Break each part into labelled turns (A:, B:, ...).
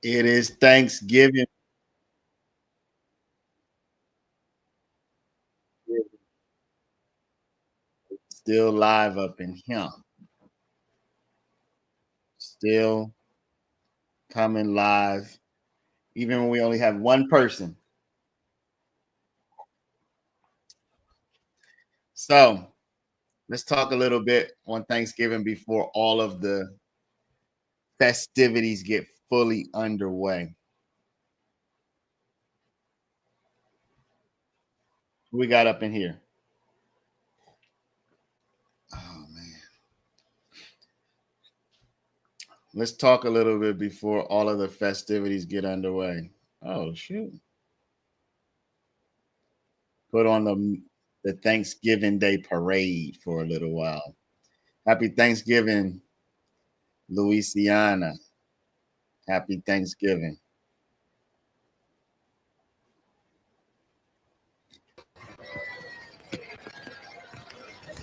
A: It is Thanksgiving. Still live up in here. Still coming live. Even when we only have one person. So let's talk a little bit on Thanksgiving before all of the festivities get fully underway. Who we got up in here? Oh man. Let's talk a little bit before all of the festivities get underway. Oh shoot. Put on the Thanksgiving Day parade for a little while. Happy Thanksgiving, Louisiana. Happy Thanksgiving.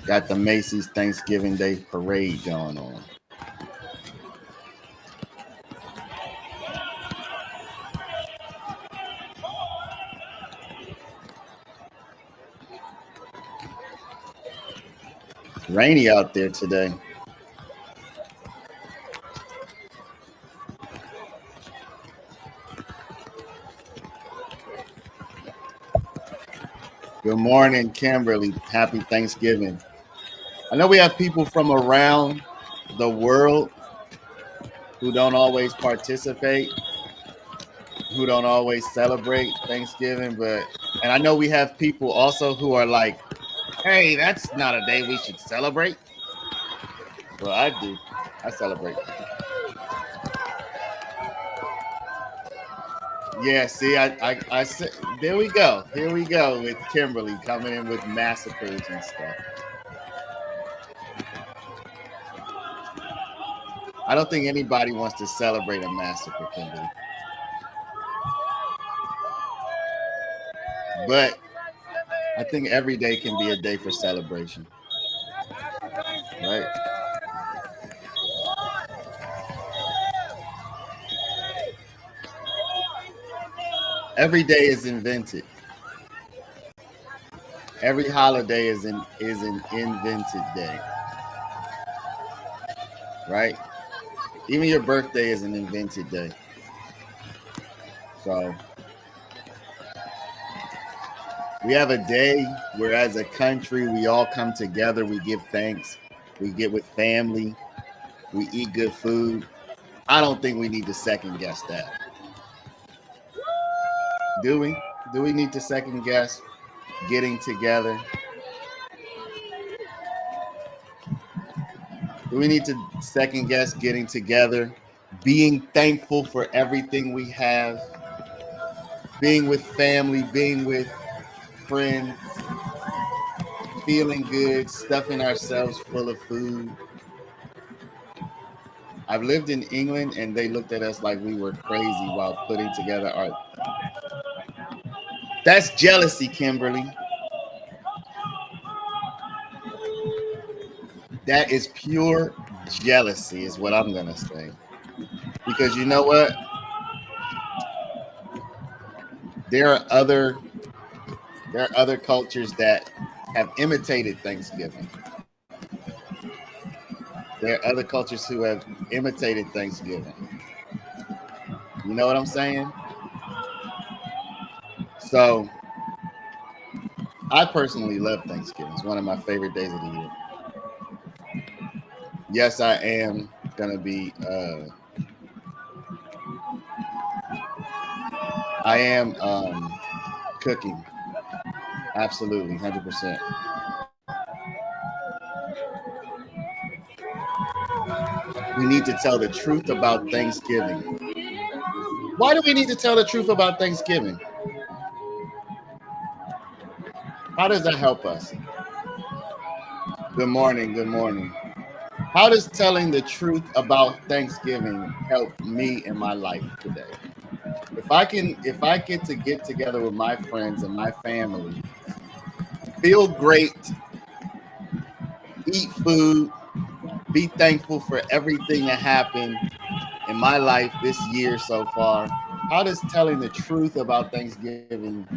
A: Got the Macy's Thanksgiving Day parade going on. It's rainy out there today. Good morning, Kimberly. Happy Thanksgiving. I know we have people from around the world who don't always participate, who don't always celebrate Thanksgiving, and I know we have people also who are like, hey, that's not a day we should celebrate. Well, I do. I celebrate. Yeah, see, I said, there we go. Here we go with Kimberly coming in with massacres and stuff. I don't think anybody wants to celebrate a massacre, Kimberly. But I think every day can be a day for celebration. Right? Every day is invented. Every holiday is an invented day. Right? Even your birthday is an invented day. So we have a day where as a country we all come together, we give thanks, we get with family, we eat good food. I don't think we need to second guess that. Do we? Do we need to second guess getting together? Do we need to second guess getting together, being thankful for everything we have, being with family, being with friends, feeling good, stuffing ourselves full of food? I've lived in England and they looked at us like we were crazy while putting together our. That's jealousy, Kimberly. That is pure jealousy, is what I'm gonna say. Because you know what? There are other cultures that have imitated Thanksgiving. There are other cultures who have imitated Thanksgiving. You know what I'm saying? So I personally love Thanksgiving. It's one of my favorite days of the year. Yes, I am gonna be I am cooking. Absolutely, 100%. We need to tell the truth about Thanksgiving. Why do we need to tell the truth about Thanksgiving? How does that help us? Good morning. Good morning. How does telling the truth about Thanksgiving help me in my life today? If I get together with my friends and my family, feel great, eat food, be thankful for everything that happened in my life this year so far, how does telling the truth about Thanksgiving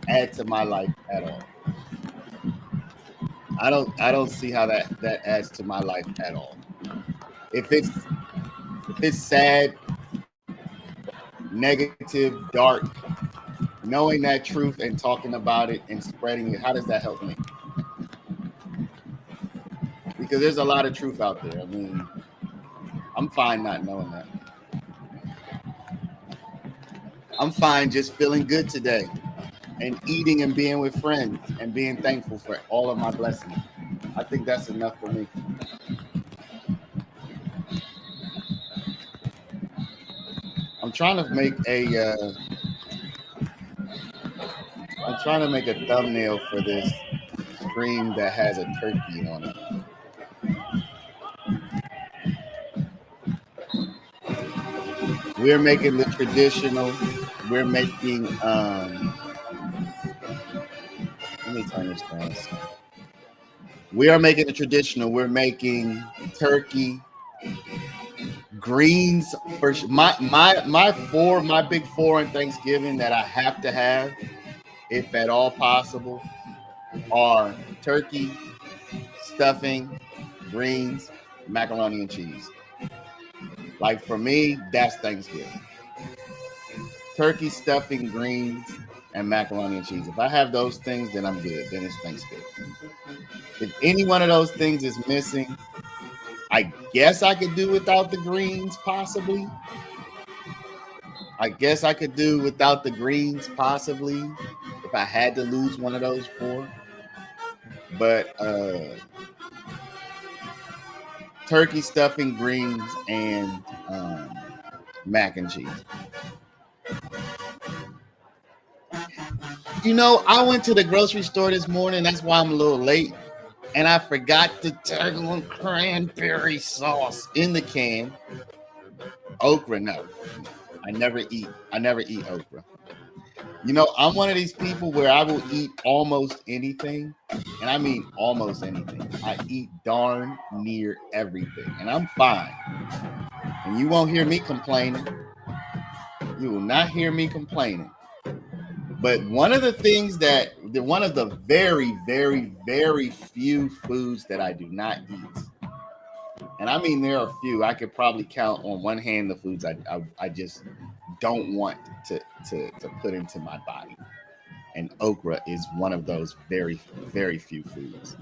A: add to my life at all? I don't see how that adds to my life at all. If it's sad, negative, dark, knowing that truth and talking about it and spreading it, how does that help me? Because there's a lot of truth out there. I mean, I'm fine not knowing that. I'm fine just feeling good today and eating and being with friends and being thankful for all of my blessings. I think that's enough for me. I'm trying to make a thumbnail for this stream that has a turkey on it. We're making the traditional. We're making let me turn this down. We are making the traditional. We're making turkey, greens for my big four on Thanksgiving that I have to have, if at all possible, are turkey, stuffing, greens, macaroni and cheese. Like for me, that's Thanksgiving. Turkey, stuffing, greens, and macaroni and cheese. If I have those things, then I'm good. Then it's Thanksgiving. If any one of those things is missing, I guess I could do without the greens, possibly. I guess I could do without the greens, possibly, if I had to lose one of those four. But turkey, stuffing, greens, and mac and cheese. You know, I went to the grocery store this morning. That's why I'm a little late. And I forgot the turtle cranberry sauce in the can. Okra, no. I never eat okra. You know, I'm one of these people where I will eat almost anything. And I mean almost anything. I eat darn near everything. And I'm fine. And you won't hear me complaining. You will not hear me complaining. But one of the very, very, very few foods that I do not eat, and I mean there are a few, I could probably count on one hand the foods I just don't want to put into my body. And okra is one of those very, very few foods.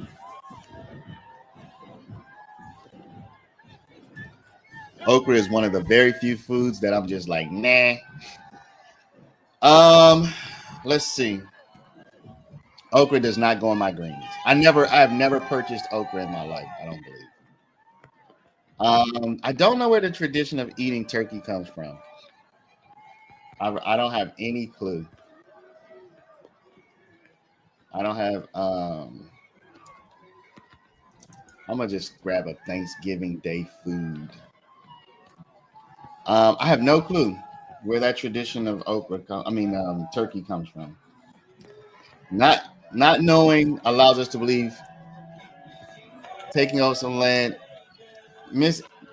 A: Okra is one of the very few foods that I'm just like, nah. Let's see. Okra does not go in my greens. I have never purchased okra in my life. I don't believe. I don't know where the tradition of eating turkey comes from. I don't have any clue. I don't have. I'm gonna just grab a Thanksgiving Day food. I have no clue where that tradition of turkey comes from. Not knowing allows us to believe taking over some land.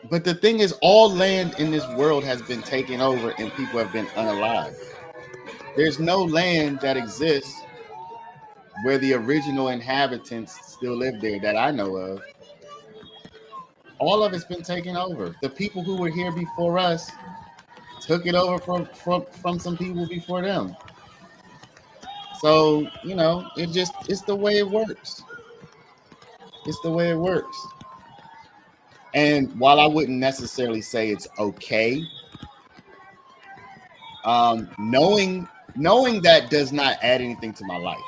A: But the thing is, all land in this world has been taken over and people have been unalive. There's no land that exists where the original inhabitants still live there that I know of. All of it's been taken over. The people who were here before us took it over from some people before them. So, you know, it's the way it works. It's the way it works. And while I wouldn't necessarily say it's okay, knowing that does not add anything to my life.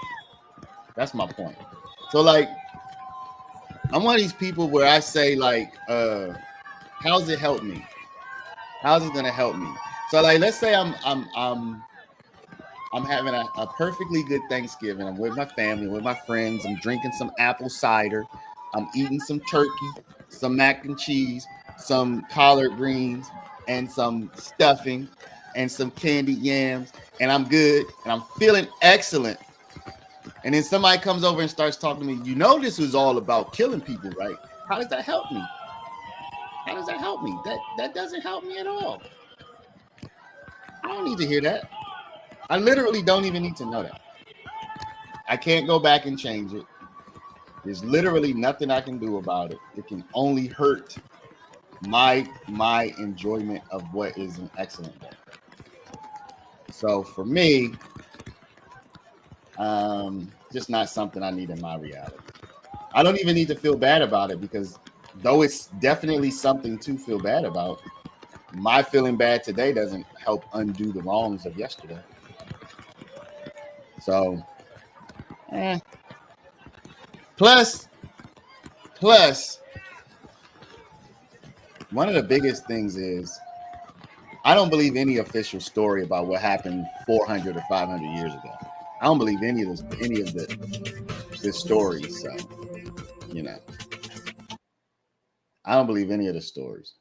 A: That's my point. So, like, I'm one of these people where I say, like, how's it help me? How's it gonna help me? So, like, let's say I'm having a perfectly good Thanksgiving. I'm with my family, with my friends. I'm drinking some apple cider. I'm eating some turkey, some mac and cheese, some collard greens, and some stuffing, and some candied yams. And I'm good, and I'm feeling excellent. And then somebody comes over and starts talking to me. You know, this was all about killing people, right? How does that help me? How does that help me? That doesn't help me at all. I don't need to hear that. I literally don't even need to know that. I can't go back and change it. There's literally nothing I can do about it. It can only hurt my enjoyment of what is an excellent day. So for me, just not something I need in my reality. I don't even need to feel bad about it, because though it's definitely something to feel bad about, my feeling bad today doesn't help undo the wrongs of yesterday. So, plus, one of the biggest things is I don't believe any official story about what happened 400 or 500 years ago. I don't believe any of the stories. So, you know, I don't believe any of the stories.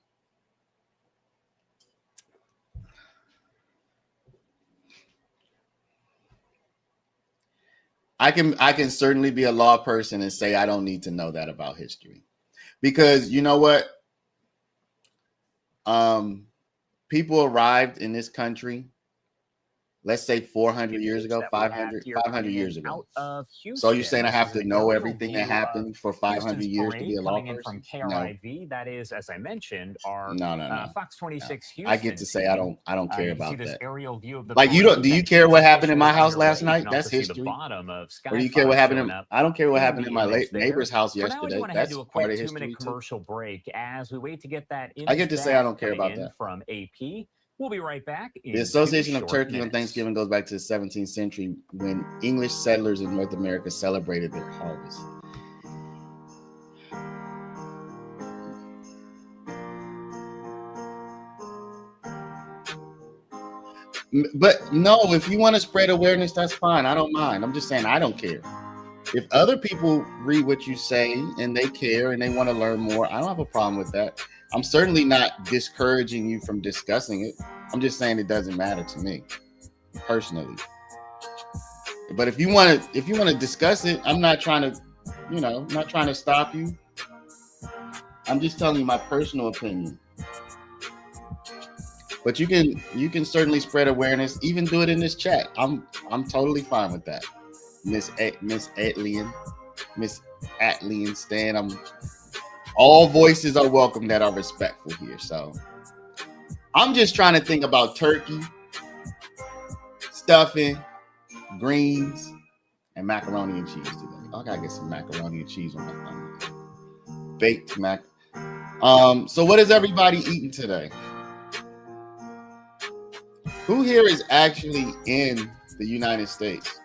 A: I can certainly be a law person and say I don't need to know that about history, because you know what? People arrived in this country, let's say 400 years ago, 500 years ago. So you're saying I have to know everything that happened for 500 years to be a law person?
B: From KRIV, that is, as I mentioned, our Fox 26 Houston.
A: I get to say I don't care about that.
B: Aerial view of the
A: like, you don't? Do you care what happened in my house last night? That's history. Or do you care what happened? I don't care what happened in my neighbor's house yesterday. That's part of history too.
B: Commercial break as we wait to get that.
A: I get to say I don't care about that.
B: From AP. We'll be right back.
A: The Association of Turkey on Thanksgiving goes back to the 17th century, when English settlers in North America celebrated their harvest. But no, if you want to spread awareness, that's fine. I don't mind. I'm just saying I don't care. If other people read what you say and they care and they want to learn more, I don't have a problem with that. I'm certainly not discouraging you from discussing it. I'm just saying it doesn't matter to me personally. But if you want to discuss it, I'm not trying to, I'm not trying to stop you. I'm just telling you my personal opinion. But you can certainly spread awareness, even do it in this chat. I'm totally fine with that. Miss Atlian Stan. All voices are welcome that are respectful here. So I'm just trying to think about turkey, stuffing, greens, and macaroni and cheese today. I gotta get some macaroni and cheese on my tongue. Baked mac. So what is everybody eating today? Who here is actually in the United States?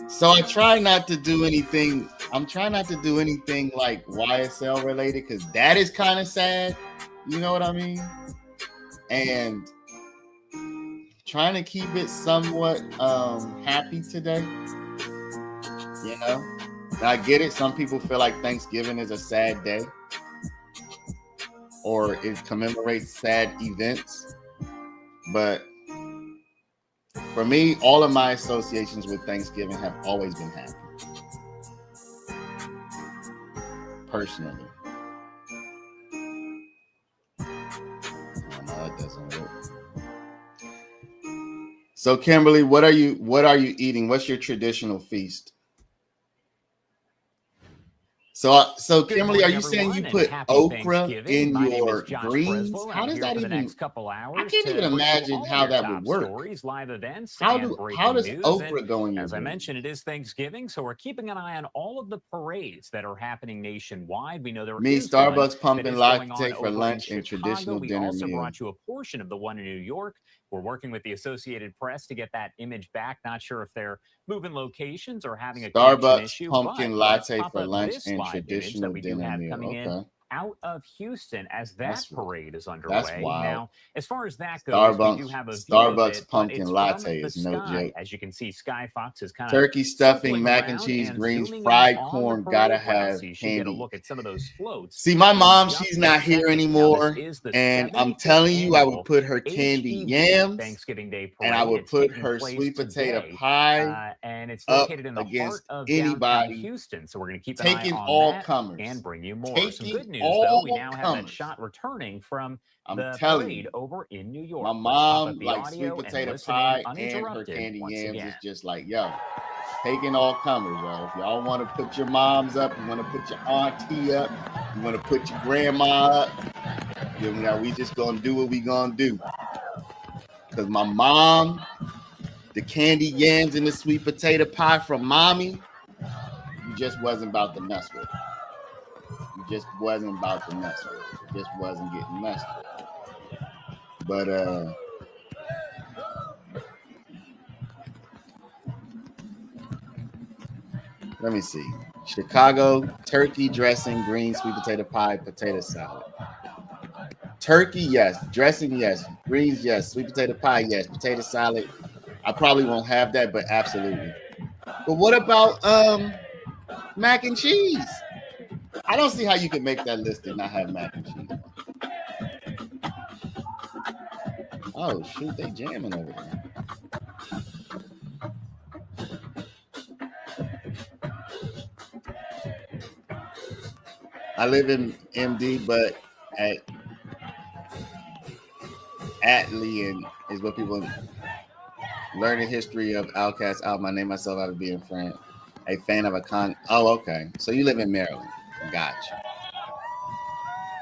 A: So I try not to do anything. I'm trying not to do anything like YSL related, because that is kind of sad. You know what I mean? And trying to keep it somewhat happy today. You know? And I get it. Some people feel like Thanksgiving is a sad day, or it commemorates sad events. But for me, all of my associations with Thanksgiving have always been happy. Personally. Oh, no, that doesn't work. So Kimberly, what are you eating? What's your traditional feast? So Kimberly, are you saying you put okra in your greens? How does that even? I can't even imagine how that would work. How does okra go in your greens?
B: As I mentioned, it is Thanksgiving, so we're keeping an eye on all of the parades that are happening nationwide. We know there is
A: Starbucks pumpkin latte for lunch and traditional dinner meal.
B: We also brought you a portion of the one in New York. We're working with the Associated Press to get that image back. Not sure if they're moving locations or having a
A: Starbucks
B: issue,
A: pumpkin latte for lunch and traditional dinner meal.
B: Coming in out of Houston as that
A: That's-
B: parade is
A: that's
B: underway.
A: wild.
B: Now, as far as that goes, we do have a view of
A: Starbucks
B: it, but
A: pumpkin
B: it's
A: latte
B: from
A: is
B: the
A: no
B: sky.
A: joke.
B: As you can see, Sky Fox is kind of
A: Turkey stuffing,
B: circling
A: mac and
B: around
A: cheese,
B: and
A: greens,
B: zooming in
A: fried
B: on the
A: corn,
B: parade
A: gotta
B: route
A: have
B: so you should get a
A: candy.
B: look at some of those floats.
A: See, my
B: in
A: mom,
B: just
A: she's
B: a
A: not here
B: second. Now,
A: anymore.
B: this is the
A: And I'm
B: 75th
A: telling you, I would
B: annual
A: put her candy
B: HEB
A: yams
B: Thanksgiving Day parade.
A: and I would
B: It's
A: put
B: taking
A: her
B: place
A: sweet potato
B: today,
A: pie
B: and it's
A: up
B: located in the heart
A: against
B: of downtown
A: anybody,
B: Houston. So we're going to keep an eye
A: taking
B: on
A: all
B: that
A: comers.
B: and bring you more. Some
A: Taking
B: good news, though. We
A: all
B: now have that
A: comers.
B: shot returning from
A: I'm
B: the
A: telling
B: parade
A: you,
B: over in New York.
A: my
B: Let's pop up
A: mom
B: the
A: likes sweet
B: audio and
A: potato
B: listen in
A: pie and her
B: uninterrupted
A: candy
B: once
A: yams.
B: again.
A: It's just like, yo, taking all comers, yo. If y'all want to put your moms up, you want to put your auntie up, you want to put your grandma up, you know, we just gonna do what we gonna do. Cause my mom, the candy yams and the sweet potato pie from mommy, you just wasn't about to mess with. You just wasn't about to mess with. It just wasn't getting messed with. But let me see. Chicago turkey dressing, green sweet potato pie, potato salad. Turkey, yes. Dressing, yes. Greens, yes. Sweet potato pie, yes. Potato salad. I probably won't have that, but absolutely. But what about mac and cheese? I don't see how you can make that list and not have mac and cheese. Oh shoot, they jamming over there. I live in MD, but at Atlean is what people learn the history of Outkast album. I name myself out of being a fan of a con. Oh, okay. So you live in Maryland. Gotcha.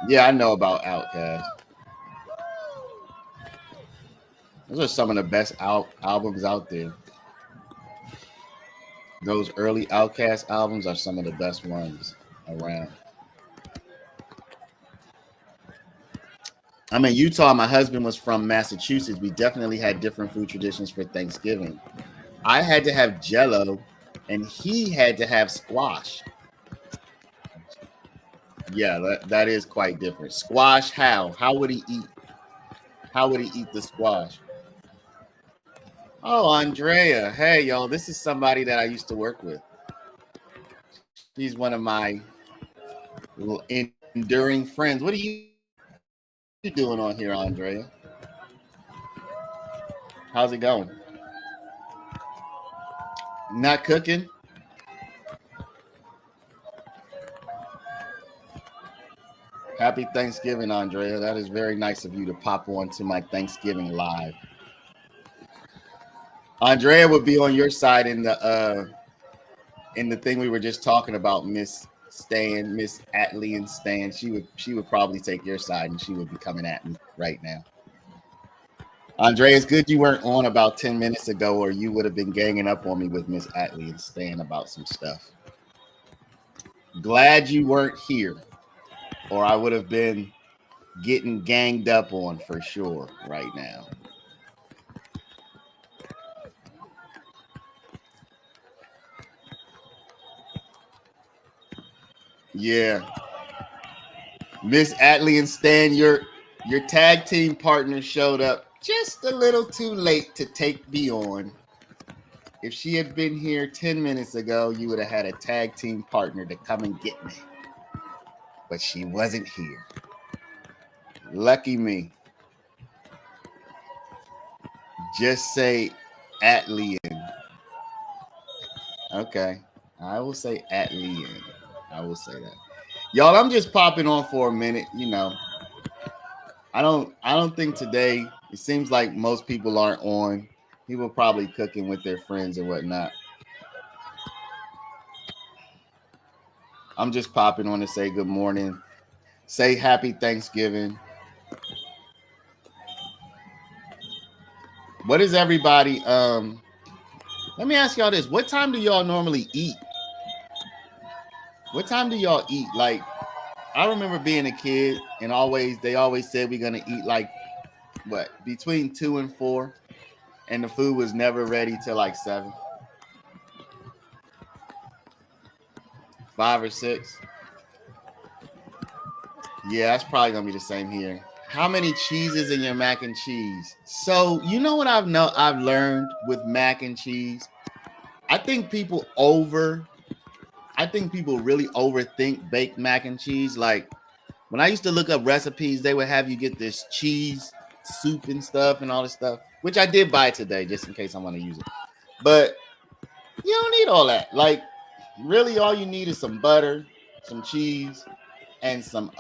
A: Yeah, I know about Outkast. Those are some of the best albums out there. Those early Outkast albums are some of the best ones around. I'm in Utah. My husband was from Massachusetts. We definitely had different food traditions for Thanksgiving. I had to have Jell-O, and he had to have squash. Yeah, that is quite different. Squash, how? How would he eat? How would he eat the squash? Oh, Andrea. Hey, y'all. This is somebody that I used to work with. She's one of my little enduring friends. What are you doing on here, Andrea? How's it going? Not cooking? Happy Thanksgiving, Andrea. That is very nice of you to pop on to my Thanksgiving live. Andrea would be on your side in the thing we were just talking about, Miss Stan, Miss Atlean Stan. She would probably take your side, and she would be coming at me right now. Andrea, it's good you weren't on about 10 minutes ago, or you would have been ganging up on me with Miss Atlean Stan about some stuff. Glad you weren't here, or I would have been getting ganged up on for sure right now. Yeah. Miss Atlee and Stan, your tag team partner showed up just a little too late to take me on. If she had been here 10 minutes ago, you would have had a tag team partner to come and get me. But she wasn't here. Lucky me. Just say Atlean. Okay. I will say Atlean. I will say that. Y'all, I'm just popping on for a minute, you know. I don't think today, it seems like most people aren't on. People probably cooking with their friends and whatnot. I'm just popping on to say good morning. Say happy Thanksgiving. What is everybody? Let me ask y'all this. What time do y'all normally eat? What time do y'all eat? Like, I remember being a kid and they always said we're gonna eat like what, between 2 and 4, and the food was never ready till like 7, 5 or 6. Yeah, that's probably gonna be the same here. How many cheeses in your mac and cheese? So you know what I've learned with mac and cheese. I think people over. I think people really overthink baked mac and cheese. Like when I used to look up recipes, they would have you get this cheese soup and stuff and all this stuff, which I did buy today just in case I want to use it. But you don't need all that. Like really, all you need is some butter, some cheese, and some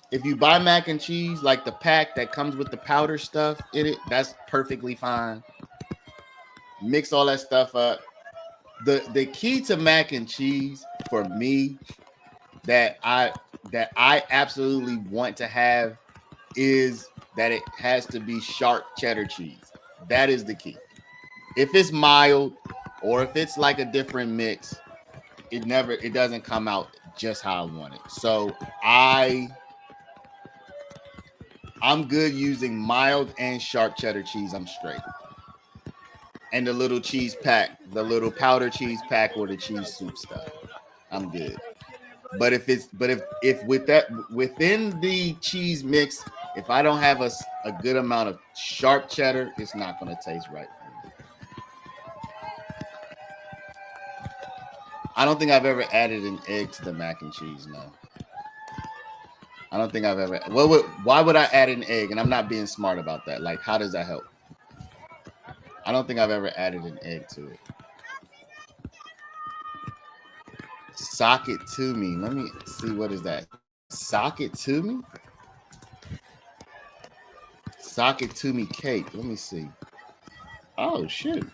A: if you buy mac and cheese, like the pack that comes with the powder stuff in it, that's perfectly fine. Mix all that stuff up. The key to mac and cheese for me that I absolutely want to have is that it has to be sharp cheddar cheese. That is the key. If it's mild or if it's like a different mix, it doesn't come out just how I want it. So I'm good using mild and sharp cheddar cheese. I'm straight. And the little cheese pack, the little powder cheese pack or the cheese soup stuff. I'm good. But if with that within the cheese mix, if I don't have a good amount of sharp cheddar, it's not going to taste right for me. I don't think I've ever added an egg to the mac and cheese. No, I don't think I've ever. Why would I add an egg? And I'm not being smart about that. Like, how does that help? I don't think I've ever added an egg to it. Sock it to me. Let me see. What is that? Sock it to me? Sock it to me cake. Let me see. Oh, shoot.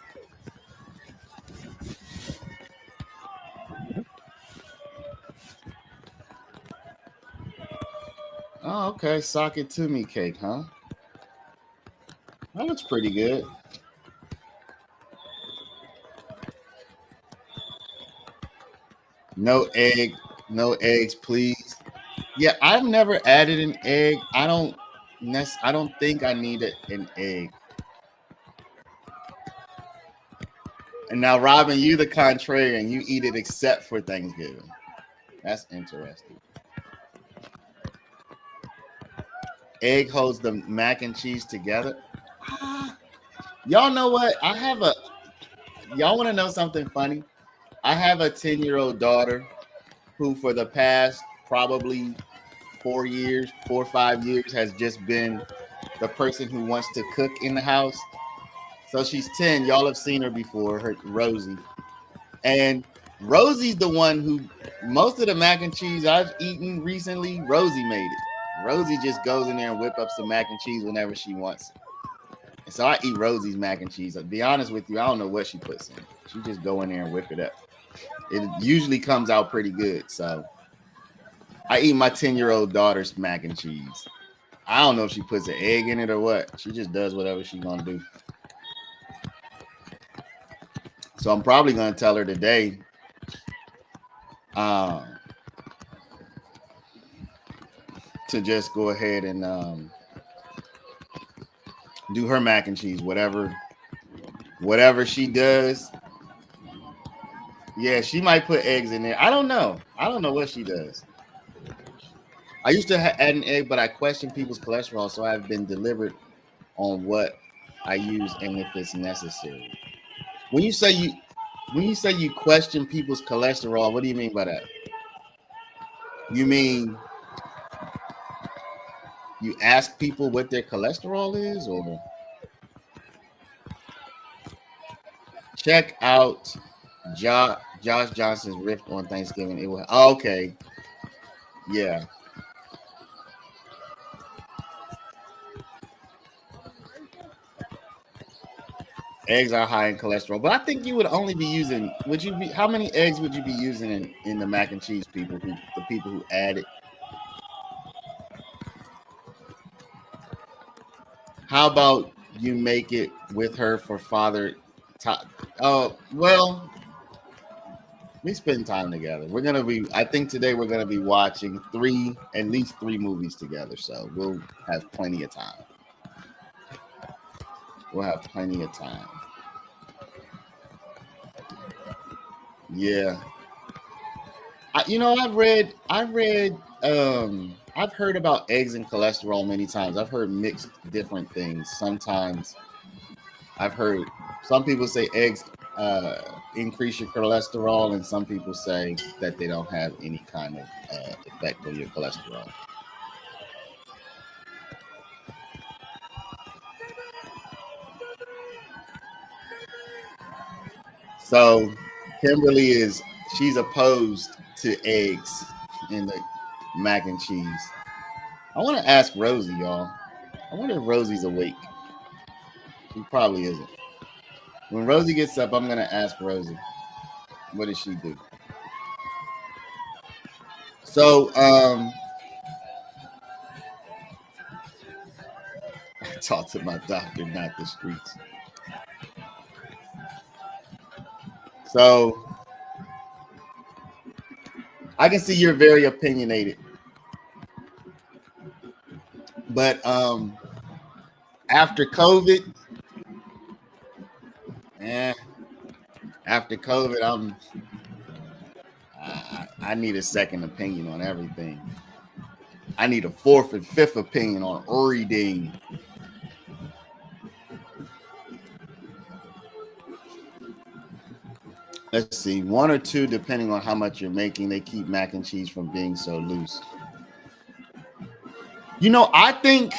A: Oh, okay. Sock it to me cake, huh? That looks pretty good. No egg, no eggs, please. Yeah, I've never added an egg. I don't think I need an egg. And now, Robin, you the contrarian. You eat it except for Thanksgiving. That's interesting. Egg holds the mac and cheese together. Y'all know what? Y'all want to know something funny? I have a 10-year-old daughter who, for the past probably 4 or 5 years, has just been the person who wants to cook in the house. So she's 10. Y'all have seen her before, her Rosie. And Rosie's the one who most of the mac and cheese I've eaten recently, Rosie made it. Rosie just goes in there and whip up some mac and cheese whenever she wants it. And so I eat Rosie's mac and cheese. To be honest with you, I don't know what she puts in. She just go in there and whip it up. It usually comes out pretty good. So I eat my 10-year-old daughter's mac and cheese. I don't know if she puts an egg in it or what. She just does whatever she's gonna do. So I'm probably gonna tell her today. To just go ahead and do her mac and cheese, whatever she does. Yeah, she might put eggs in there. I don't know what she does. I used to add an egg, but I question people's cholesterol, so I've been deliberate on what I use and if it's necessary. When you say you question people's cholesterol, what do you mean by that? You mean you ask people what their cholesterol is, or check out Josh Johnson's riff on Thanksgiving. It will. Oh, okay, yeah. Eggs are high in cholesterol, but I think you would only be using. Would you be? How many eggs would you be using in the mac and cheese? The people who add it. How about you make it with her for Father? Oh well, we spend time together. We're gonna be. I think today we're gonna be watching at least three movies together. So we'll have plenty of time. We'll have plenty of time. Yeah. I've heard about eggs and cholesterol many times. I've heard mixed different things. Sometimes I've heard some people say eggs increase your cholesterol, and some people say that they don't have any kind of effect on your cholesterol. So she's opposed to eggs in the mac and cheese. I want to ask Rosie, y'all. I wonder if Rosie's awake. She probably isn't. When Rosie gets up, I'm gonna ask Rosie, what does she do? So I talk to my doctor, not the streets. So I can see you're very opinionated. But after COVID, I need a second opinion on everything. I need a fourth and fifth opinion on everything. Let's see, one or two, depending on how much you're making. They keep mac and cheese from being so loose. You know, I think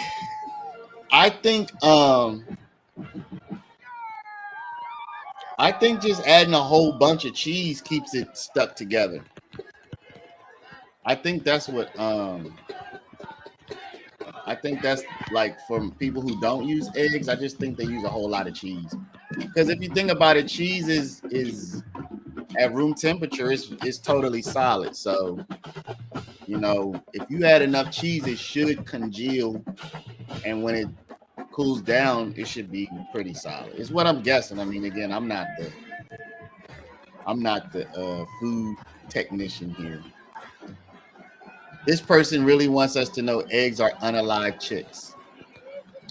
A: just adding a whole bunch of cheese keeps it stuck together. I think that's like for people who don't use eggs. I just think they use a whole lot of cheese. Because if you think about it, cheese is at room temperature is totally solid. So, you know, if you add enough cheese, it should congeal, and when it cools down, it should be pretty solid. It's what I'm guessing. I mean, again, I'm not the food technician here. This person really wants us to know eggs are unalive chicks.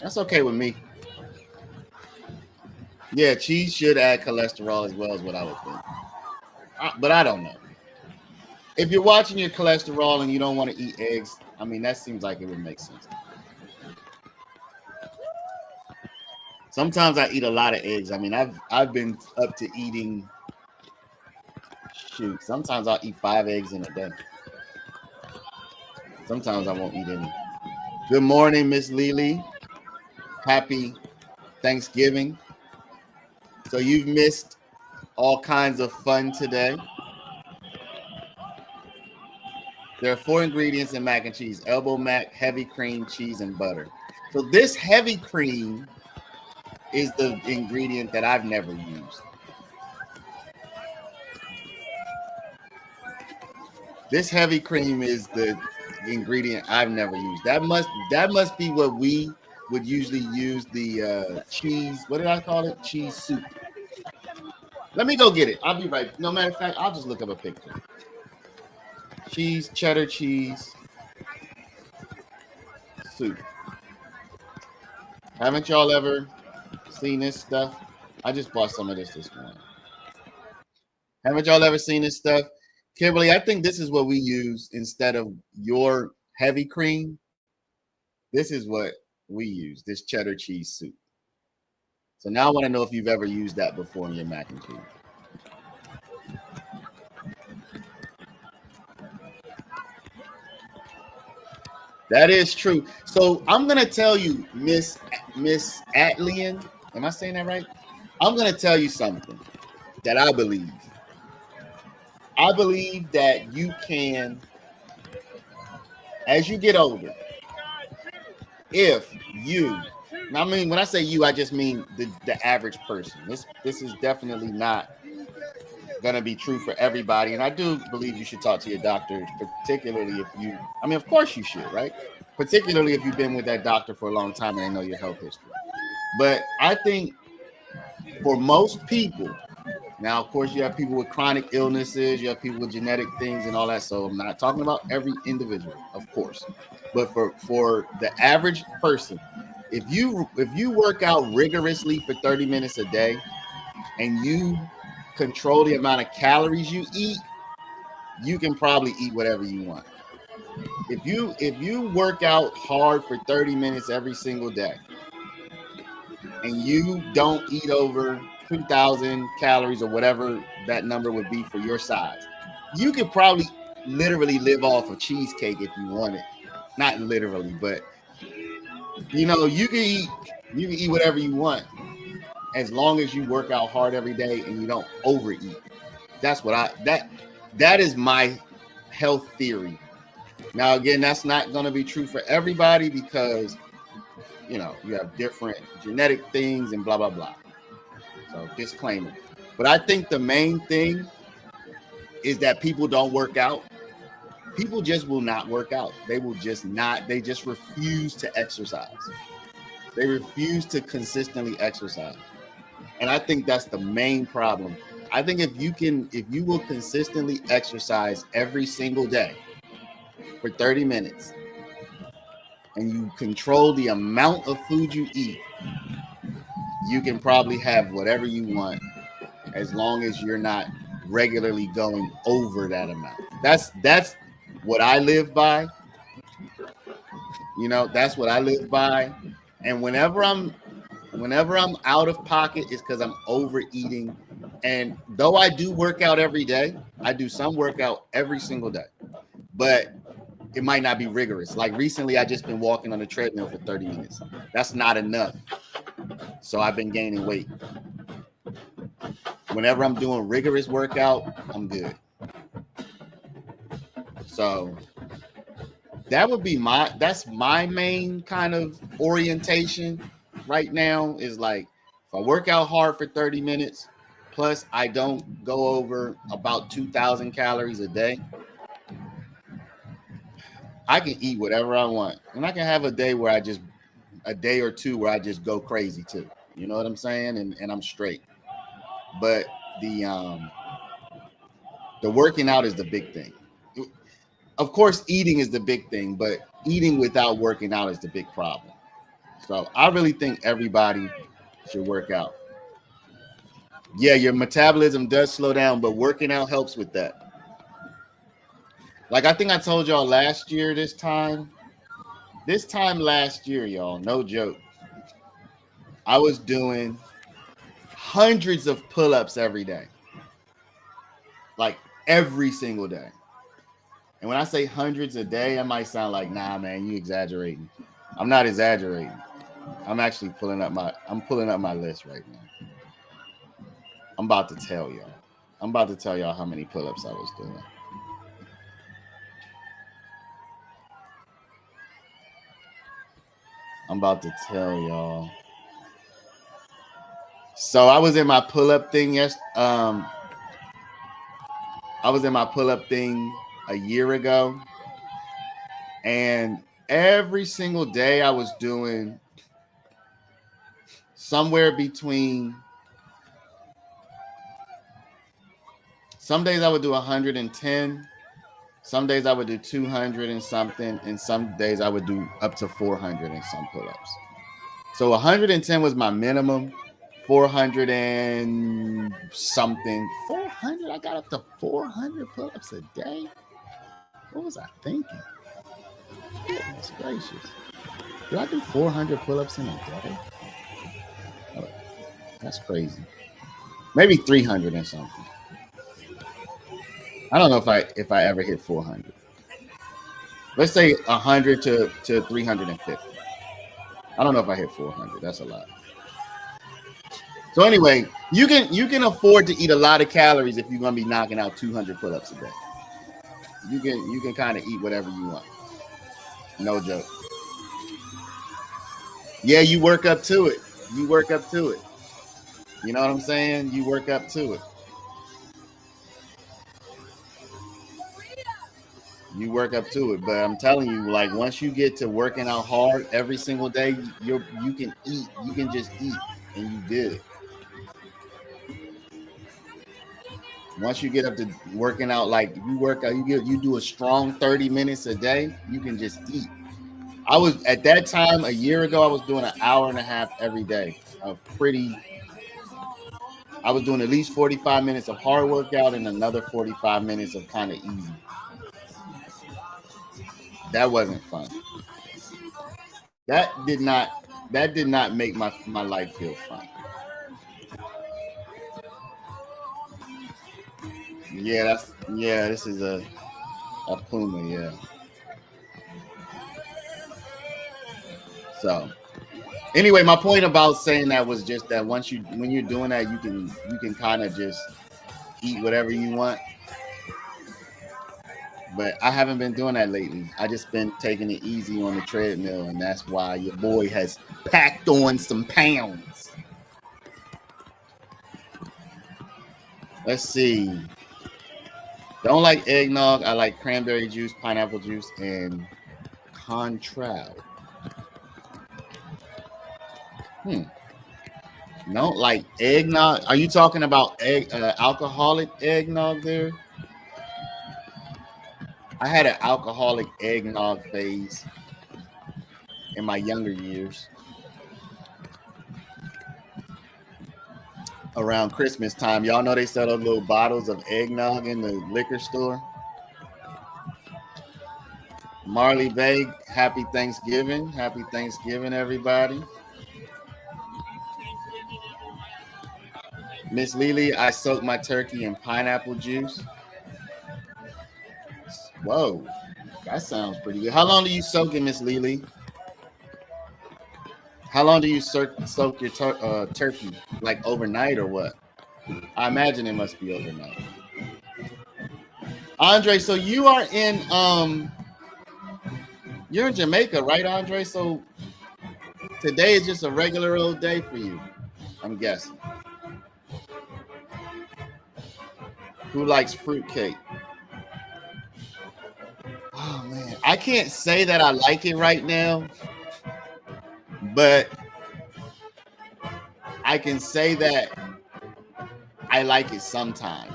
A: That's okay with me. Yeah, cheese should add cholesterol as well, as what I would think. But I don't know. If you're watching your cholesterol and you don't want to eat eggs, I mean, that seems like it would make sense. Sometimes I eat a lot of eggs. I mean, I've been up to eating, sometimes I'll eat 5 eggs in a day. Sometimes I won't eat any. Good morning, Miss Lily. Happy Thanksgiving. So you've missed all kinds of fun today. There are 4 ingredients in mac and cheese: elbow mac, heavy cream, cheese, and butter. So this heavy cream is the ingredient that I've never used. This heavy cream is the ingredient I've never used. That must be what we would usually use, the cheese. What did I call it? Cheese soup. Let me go get it. I'll be right. No matter of fact, I'll just look up a picture. Cheese, cheddar cheese soup. Haven't y'all ever seen this stuff? I just bought some of this morning. Haven't y'all ever seen this stuff? Kimberly, I think this is what we use instead of your heavy cream. This is what we use, this cheddar cheese soup. So now I want to know if you've ever used that before in your mac and cheese. That is true. So I'm going to tell you, Miss Atlian, am I saying that right? I'm going to tell you something that I believe. I believe that you can, as you get older, if you, I mean, when I say you, I just mean the average person. This is definitely not going to be true for everybody. And I do believe you should talk to your doctor, particularly if you, I mean, of course you should, right? Particularly if you've been with that doctor for a long time and they know your health history. But I think for most people, now, of course, you have people with chronic illnesses, you have people with genetic things and all that. So I'm not talking about every individual, of course. But for the average person, if you work out rigorously for 30 minutes a day and you control the amount of calories you eat, you can probably eat whatever you want. If you work out hard for 30 minutes every single day and you don't eat over 2,000 calories or whatever that number would be for your size, you could probably literally live off of cheesecake if you wanted. Not literally, but you know, you can eat whatever you want as long as you work out hard every day and you don't overeat. That's what that is my health theory. Now, again, that's not going to be true for everybody because, you know, you have different genetic things and blah, blah, blah. So disclaimer. But I think the main thing is that people don't work out. People just will not work out. They will just not. They just refuse to exercise. They refuse to consistently exercise. And I think that's the main problem. I think if you will consistently exercise every single day for 30 minutes and you control the amount of food you eat, you can probably have whatever you want as long as you're not regularly going over that amount. That's what I live by. You know, that's what I live by. And whenever I'm out of pocket, it's because I'm overeating. And though I do work out every day, I do some workout every single day, but it might not be rigorous. Like recently, I just been walking on the treadmill for 30 minutes. That's not enough. So I've been gaining weight. Whenever I'm doing rigorous workout, I'm good. So that's my main kind of orientation right now is like, if I work out hard for 30 minutes, plus I don't go over about 2,000 calories a day, I can eat whatever I want. And I can have a day or two where I just go crazy too. You know what I'm saying? And I'm straight. But the working out is the big thing. Of course, eating is the big thing, but eating without working out is the big problem. So I really think everybody should work out. Yeah, your metabolism does slow down, but working out helps with that. Like I think I told y'all last year, this time last year, y'all, no joke, I was doing hundreds of pull-ups every day. Like every single day. And when I say hundreds a day, it might sound like, nah, man, you exaggerating. I'm not exaggerating. I'm actually pulling up my list right now. I'm about to tell y'all how many pull-ups I was doing. I'm about to tell y'all. So I was in my pull-up thing I was in my pull-up thing a year ago, and every single day I was doing somewhere between, some days I would do 110, some days I would do 200 and something, and some days I would do up to 400 and some pull-ups. So 110 was my minimum. 400 and something. 400? I got up to 400 pull-ups a day. What was I thinking? Goodness gracious. Do I do 400 pull-ups in a day? Oh, that's crazy. Maybe 300 and something. I don't know if I ever hit 400. Let's say 100 to 350. I don't know if I hit 400. That's a lot. So anyway, you can afford to eat a lot of calories if you're gonna be knocking out 200 pull-ups a day. You can kind of eat whatever you want. No joke. Yeah, you work up to it. You work up to it. You know what I'm saying? You work up to it. You work up to it. But I'm telling you, like once you get to working out hard every single day, you can eat. You can just eat, and you good. Once you get up to working out, like you work out, you do a strong 30 minutes a day, you can just eat. I was at that time a year ago, I was doing an hour and a half every day of pretty I was doing at least 45 minutes of hard workout and another 45 minutes of kind of easy. That wasn't fun. That did not make my life feel fun. Yeah, this is a Puma, yeah. So anyway, my point about saying that was just that when you're doing that, you can kind of just eat whatever you want. But I haven't been doing that lately. I just been taking it easy on the treadmill, and that's why your boy has packed on some pounds. Let's see. Don't like eggnog. I like cranberry juice, pineapple juice, and Contral. Don't like eggnog. Are you talking about alcoholic eggnog there? I had an alcoholic eggnog phase in my younger years. Around Christmas time, y'all know they sell those little bottles of eggnog in the liquor store. Marley Bay, happy Thanksgiving. Happy Thanksgiving, everybody. Miss Lily, I soaked my turkey in pineapple juice. Whoa, that sounds pretty good. How long do you soak it, Miss Lily? How long do you soak your turkey? Like overnight or what? I imagine it must be overnight. Andre, so you are you're in Jamaica, right, Andre? So today is just a regular old day for you, I'm guessing. Who likes fruitcake? Oh man, I can't say that I like it right now, but I can say that I like it sometimes.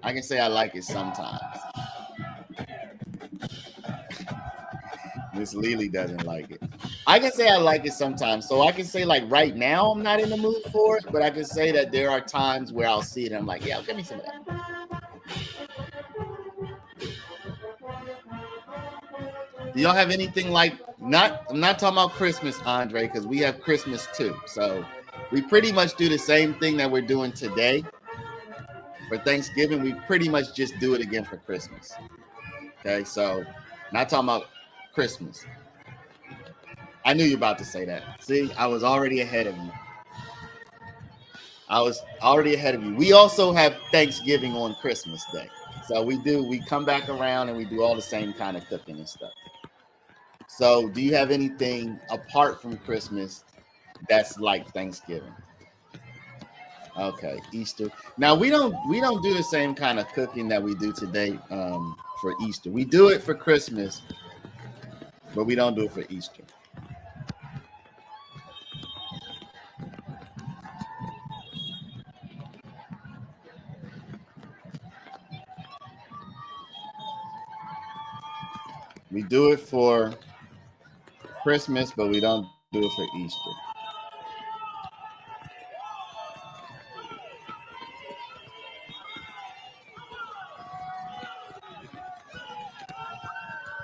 A: I can say I like it sometimes. Miss Lily doesn't like it. I can say I like it sometimes. So I can say like right now I'm not in the mood for it, but I can say that there are times where I'll see it and I'm like, yeah, give me some of that. Do y'all have anything like I'm not talking about Christmas, Andre, because we have Christmas too. So we pretty much do the same thing that we're doing today. For Thanksgiving, we pretty much just do it again for Christmas. Okay, so not talking about Christmas. I knew you were about to say that. See, I was already ahead of you. We also have Thanksgiving on Christmas Day. So we come back around and we do all the same kind of cooking and stuff. So do you have anything apart from Christmas that's like Thanksgiving? Okay, Easter. Now we don't do the same kind of cooking that we do today for Easter. We do it for Christmas, but we don't do it for Easter. We do it for Christmas, but we don't do it for Easter.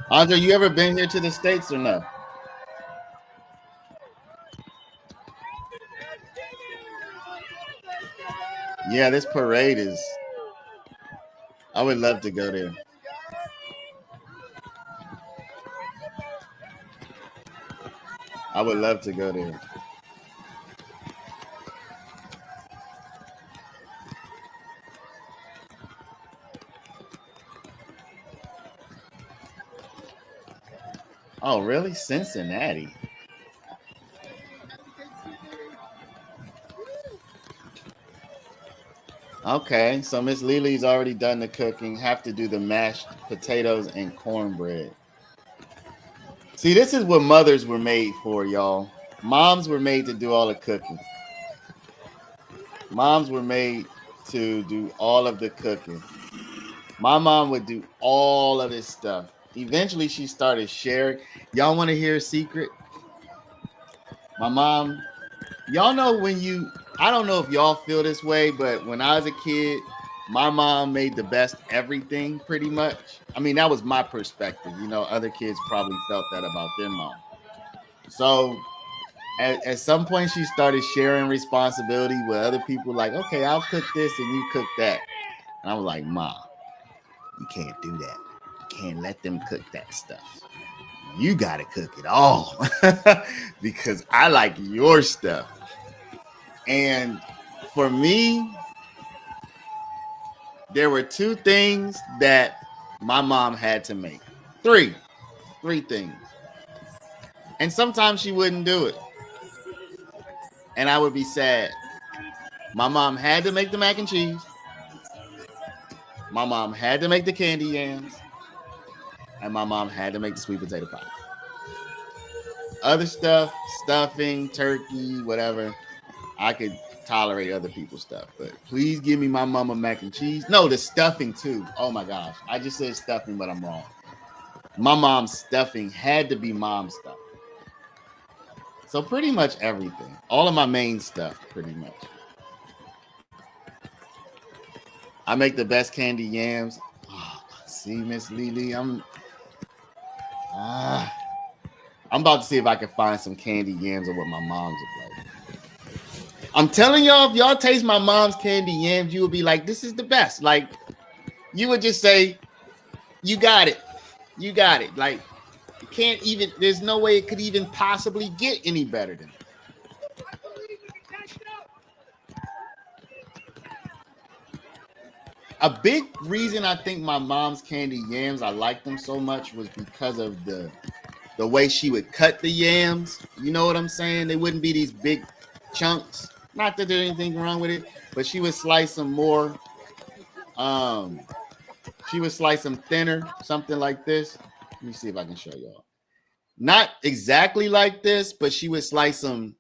A: Andre, you ever been here to the States or no? Yeah, this parade is. I would love to go there. I would love to go there. Oh, really? Cincinnati? Okay, so Miss Lily's already done the cooking. Have to do the mashed potatoes and cornbread. See, this is what mothers were made for, y'all. Moms were made to do all the cooking. Moms were made to do all of the cooking. My mom would do all of this stuff. Eventually, she started sharing. Y'all want to hear a secret? My mom, y'all know when you I don't know if y'all feel this way, but when I was a kid, my mom made the best everything pretty much. I mean, that was my perspective. You know, other kids probably felt that about their mom. So at some point, she started sharing responsibility with other people, like, okay, I'll cook this and you cook that. And I was like, Ma, you can't do that. You can't let them cook that stuff. You got to cook it all because I like your stuff. And for me, there were two things that my mom had to make. Three things. And sometimes she wouldn't do it. And I would be sad. My mom had to make the mac and cheese. My mom had to make the candy yams. And my mom had to make the sweet potato pie. Other stuff, stuffing, turkey, whatever, I could tolerate other people's stuff. But please give me my mama mac and cheese. No, the stuffing too. Oh my gosh. I just said stuffing, but I'm wrong. My mom's stuffing had to be mom stuff. So pretty much everything. All of my main stuff, pretty much. I make the best candy yams. Oh, see, Miss Lily, I'm about to see if I can find some candy yams of what my mom's look like. I'm telling y'all, if y'all taste my mom's candy yams, you will be like, this is the best. Like, you would just say, you got it. You got it. Like, you can't even, there's no way it could even possibly get any better than it. A big reason I think my mom's candy yams, I like them so much, was because of the way she would cut the yams. You know what I'm saying? They wouldn't be these big chunks. Not that there's anything wrong with it, but she would slice them more. She would slice them thinner, something like this. Let me see if I can show y'all. Not exactly like this, but she would slice them,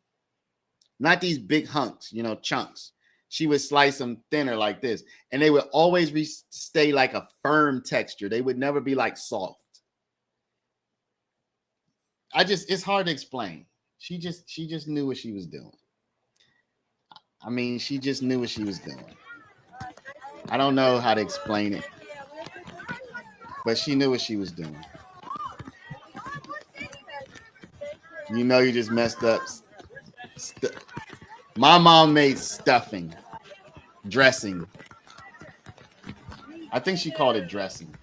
A: not these big hunks, you know, chunks. She would slice them thinner like this, and they would always stay like a firm texture. They would never be like soft. It's hard to explain. She just knew what she was doing. I mean, she just knew what she was doing. I don't know how to explain it, but she knew what she was doing. You know, you just messed up. My mom made stuffing, dressing. I think she called it dressing.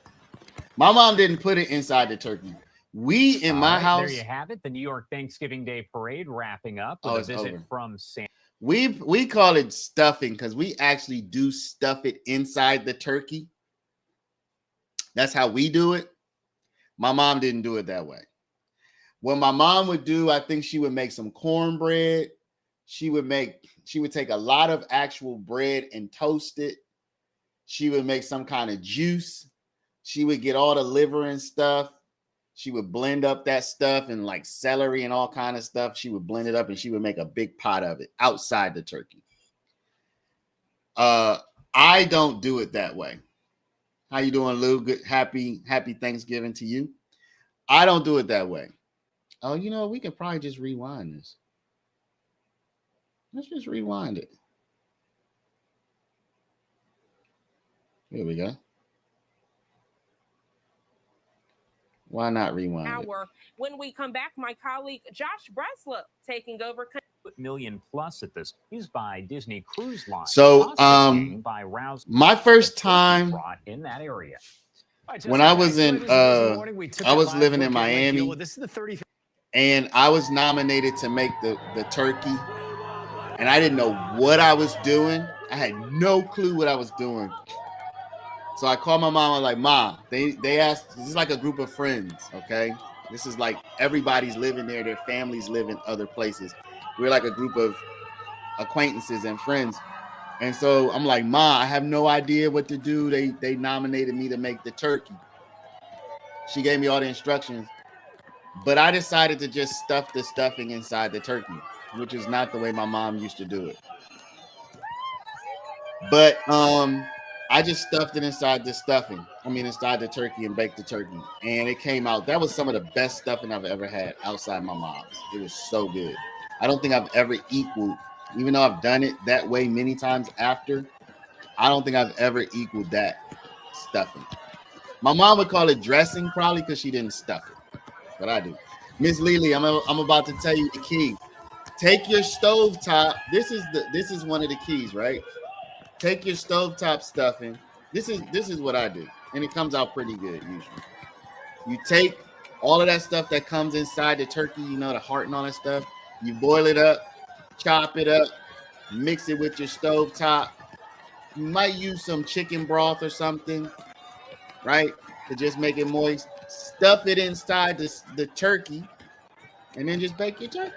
A: My mom didn't put it inside the turkey. We in my house.
B: There you have it. The New York Thanksgiving Day parade wrapping up with a visit from Sam.
A: We call it stuffing because we actually do stuff it inside the turkey. That's how we do it. My mom didn't do it that way. What my mom would do, I think she would make some cornbread. She would take a lot of actual bread and toast it. She would make some kind of juice. She would get all the liver and stuff. She would blend up that stuff and like celery and all kind of stuff. She would blend it up and she would make a big pot of it outside the turkey. I don't do it that way. How you doing, Lou? Good, happy Thanksgiving to you. I don't do it that way. Oh, you know, we could probably just rewind this. Let's just rewind it. Here we go. Why not rewind it?
C: When we come back, my colleague Josh Breslin taking over.
B: Million plus at this, used by Disney Cruise Line.
A: So, my first time
B: in that area.
A: When I was in, I was living in Miami, and I was nominated to make the turkey, and I didn't know what I was doing. I had no clue what I was doing. So I called my mom. I was like, "Ma, they asked. This is like a group of friends, okay? This is like everybody's living there. Their families live in other places. We're like a group of acquaintances and friends." And so I'm like, "Ma, I have no idea what to do. They nominated me to make the turkey." She gave me all the instructions, but I decided to just stuff the stuffing inside the turkey, which is not the way my mom used to do it. But I just stuffed it inside the inside the turkey and baked the turkey. And it came out. That was some of the best stuffing I've ever had outside my mom's. It was so good. I don't think I've ever equaled even though I've done it that way many times after, I don't think I've ever equaled that stuffing. My mom would call it dressing probably because she didn't stuff it, but I do. Miss Lily, I'm about to tell you the key. Take your stovetop. This is one of the keys, right? Take your stovetop stuffing. This is what I do, and it comes out pretty good usually. You take all of that stuff that comes inside the turkey, you know, the heart and all that stuff. You boil it up, chop it up, mix it with your stovetop. You might use some chicken broth or something, right, to just make it moist. Stuff it inside the turkey, and then just bake your turkey.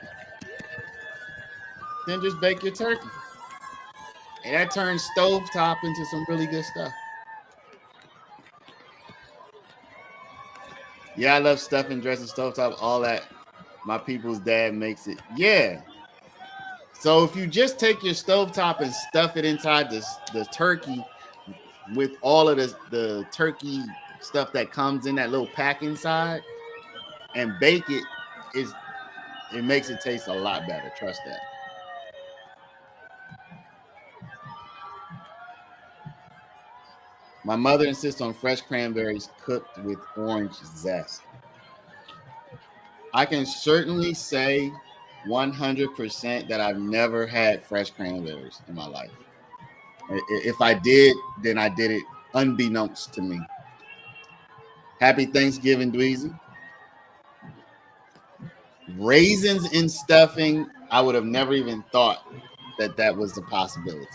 A: And that turns stovetop into some really good stuff. Yeah, I love stuffing, dressing, stovetop, all that. My people's dad makes it. Yeah. So if you just take your stovetop and stuff it inside the turkey with all of the turkey stuff that comes in that little pack inside and bake it, it makes it taste a lot better. Trust that. My mother insists on fresh cranberries cooked with orange zest. I can certainly say 100% that I've never had fresh cranberries in my life. If I did, then I did it unbeknownst to me. Happy Thanksgiving, Dweezy. Raisins in stuffing, I would have never even thought that was a possibility.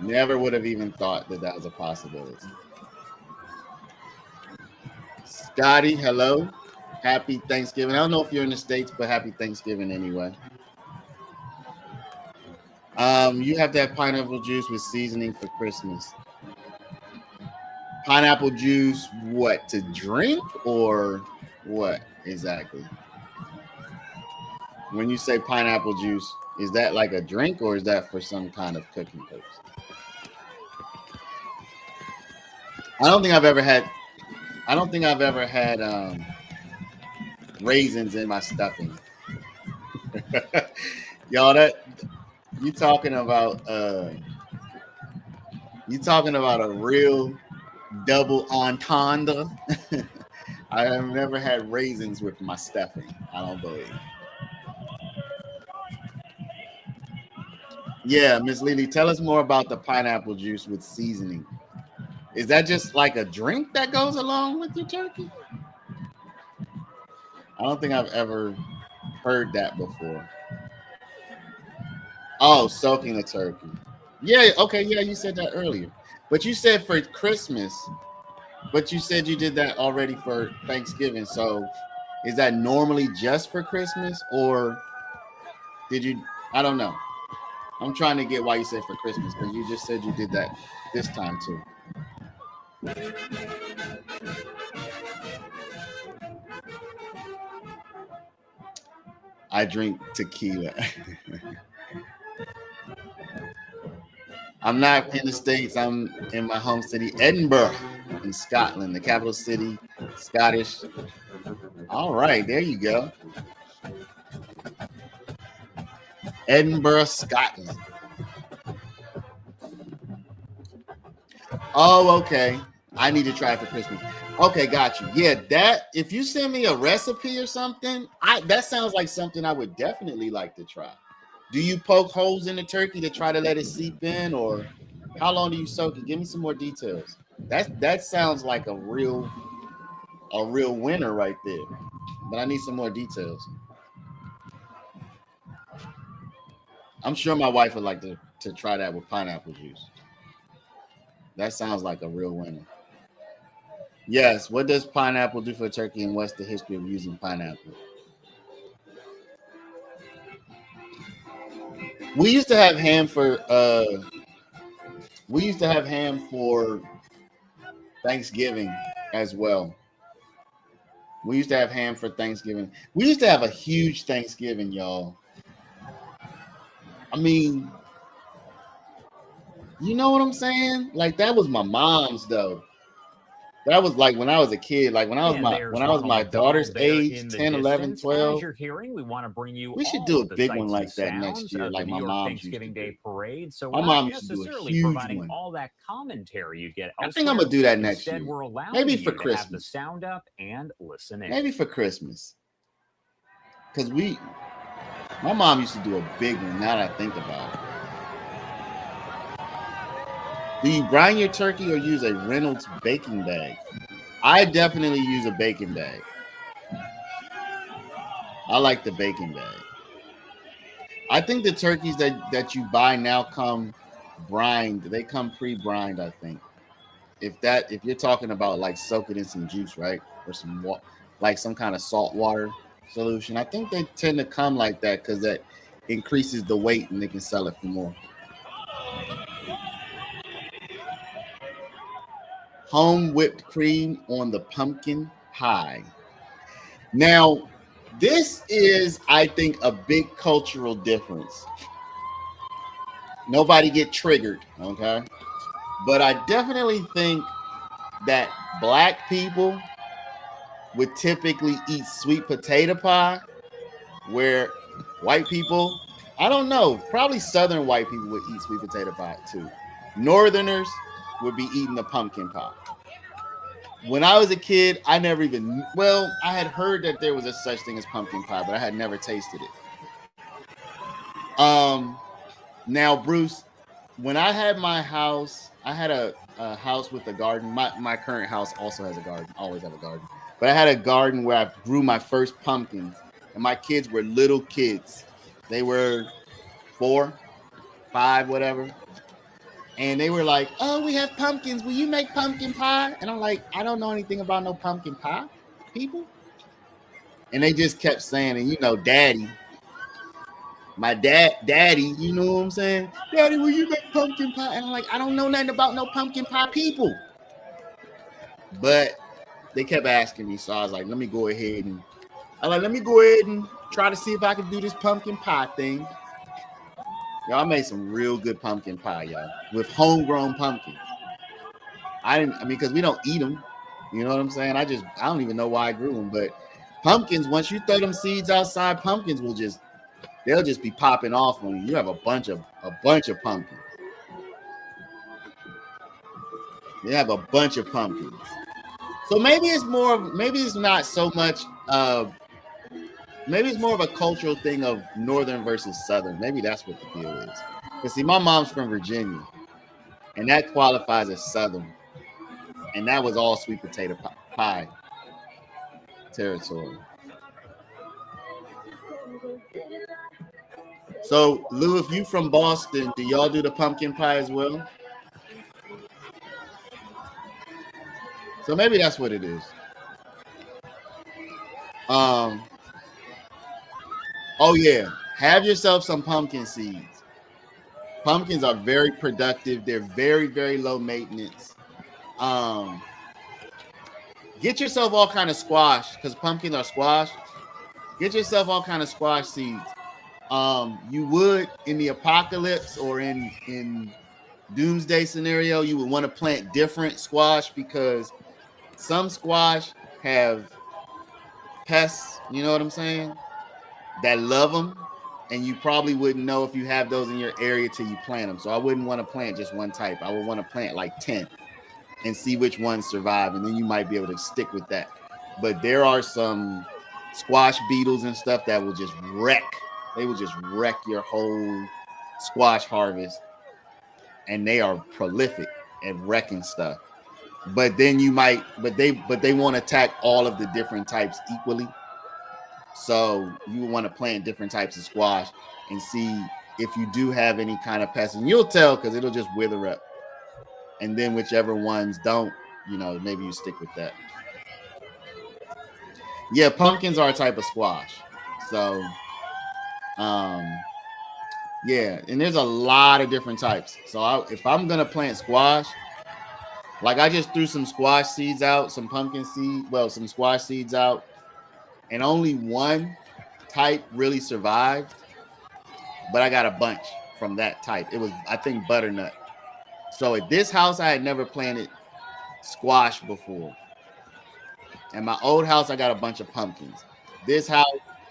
A: Never would have even thought that was a possibility. Scotty, hello. Happy Thanksgiving. I don't know if you're in the States, but happy Thanksgiving anyway. You have to have pineapple juice with seasoning for Christmas. Pineapple juice, what, to drink or what exactly? When you say pineapple juice, is that like a drink or is that for some kind of cooking purpose? I don't think I've ever had raisins in my stuffing. Y'all, that you talking about a real double entendre. I have never had raisins with my stuffing. I don't believe. Yeah, Miss Lily, tell us more about the pineapple juice with seasoning. Is that just like a drink that goes along with your turkey? I don't think I've ever heard that before. Oh, soaking the turkey. Yeah, okay, yeah, you said that earlier. But you said for Christmas, but you said you did that already for Thanksgiving. So is that normally just for Christmas or did you? I don't know. I'm trying to get why you said for Christmas because you just said you did that this time too. I drink tequila. I'm not in the States. I'm in my home city, Edinburgh, in Scotland, the capital city, Scottish. All right, there you go. Edinburgh, Scotland. Oh, okay. I need to try it for Christmas. Okay, got you. Yeah, that if you send me a recipe or something, that sounds like something I would definitely like to try. Do you poke holes in the turkey to try to let it seep in, or how long do you soak it? Give me some more details. That sounds like a real winner right there. But I need some more details. I'm sure my wife would like to try that with pineapple juice. That sounds like a real winner. Yes. What does pineapple do for turkey, and what's the history of using pineapple? We used to have ham for Thanksgiving as well. We used to have ham for Thanksgiving. We used to have a huge Thanksgiving, y'all. I mean, you know what I'm saying? Like that was my mom's though. That was like when I was a kid, like when I was
B: And
A: my
B: there's
A: my
B: Ronald
A: daughter's
B: McDonald there
A: age,
B: in the
A: 10, 11,
B: distance. As
A: 12.
B: you're hearing, we want to bring you
A: We should
B: all
A: do a
B: of the
A: big one
B: sights and
A: like that next
B: sounds
A: year,
B: of the
A: like
B: New
A: my
B: York
A: mom's used to
B: Thanksgiving
A: do.
B: Day Parade. So
A: My
B: we're
A: mom
B: not
A: used to do a
B: necessarily
A: huge
B: providing
A: one.
B: all that commentary you get
A: I think I'm
B: elsewhere.
A: gonna do that next
B: Instead,
A: year.
B: we're allowing
A: Maybe
B: you
A: for
B: to have the
A: Christmas.
B: sound up and listen in.
A: Maybe for Christmas. Because my mom used to do a big one, now that I think about it. Do you brine your turkey or use a Reynolds baking bag? I definitely use a baking bag. I like the baking bag. I think the turkeys that you buy now come brined. They come pre-brined, I think. If you're talking about like soak it in some juice, right? Or some like some kind of salt water solution. I think they tend to come like that because that increases the weight and they can sell it for more. Home whipped cream on the pumpkin pie. Now, this is, I think, a big cultural difference. Nobody get triggered, okay? But I definitely think that black people would typically eat sweet potato pie, where white people, I don't know, probably southern white people would eat sweet potato pie too. Northerners would be eating the pumpkin pie. When I was a kid, I never even, well, I had heard that there was a such thing as pumpkin pie, but I had never tasted it. Now, Bruce, when I had my house, I had a house with a garden. My current house also has a garden, always have a garden. But I had a garden where I grew my first pumpkins, and my kids were little kids. They were 4, 5, whatever. And they were like, "Oh, we have pumpkins. Will you make pumpkin pie?" And I'm like, "I don't know anything about no pumpkin pie, people." And they just kept saying, and Daddy, my daddy, you know what I'm saying? "Daddy, will you make pumpkin pie?" And I'm like, "I don't know nothing about no pumpkin pie, people." But they kept asking me, so I was like, let me go ahead and try to see if I can do this pumpkin pie thing. Y'all, I made some real good pumpkin pie, y'all, with homegrown pumpkins. I mean, because we don't eat them. You know what I'm saying? I don't even know why I grew them. But pumpkins, once you throw them seeds outside, pumpkins they'll just be popping off on you. You have a bunch of pumpkins. They have a bunch of pumpkins. So maybe it's not so much maybe it's more of a cultural thing of northern versus southern. Maybe that's what the deal is. Because see, my mom's from Virginia, and that qualifies as southern. And that was all sweet potato pie territory. So, Lou, if you from Boston, do y'all do the pumpkin pie as well? So maybe that's what it is. Oh yeah, have yourself some pumpkin seeds. Pumpkins are very productive. They're very, very low maintenance. Get yourself all kind of squash, because pumpkins are squash. Get yourself all kind of squash seeds. You would, in the apocalypse or in doomsday scenario, you would want to plant different squash, because some squash have pests, you know what I'm saying, that love them, and you probably wouldn't know if you have those in your area till you plant them. So I wouldn't want to plant just one type. I would want to plant like 10 and see which ones survive, and then you might be able to stick with that. But there are some squash beetles and stuff that will just wreck. They will just wreck your whole squash harvest, and they are prolific at wrecking stuff. But then they won't attack all of the different types equally. So you want to plant different types of squash and see if you do have any kind of pests, and you'll tell because it'll just wither up. And then whichever ones don't, maybe you stick with that. Yeah, pumpkins are a type of squash. So, yeah, and there's a lot of different types. So if I'm gonna plant squash, like I just threw some squash seeds out, some squash seeds out, and only one type really survived. But I got a bunch from that type. It was, I think, butternut. So at this house, I had never planted squash before. In my old house, I got a bunch of pumpkins. This house,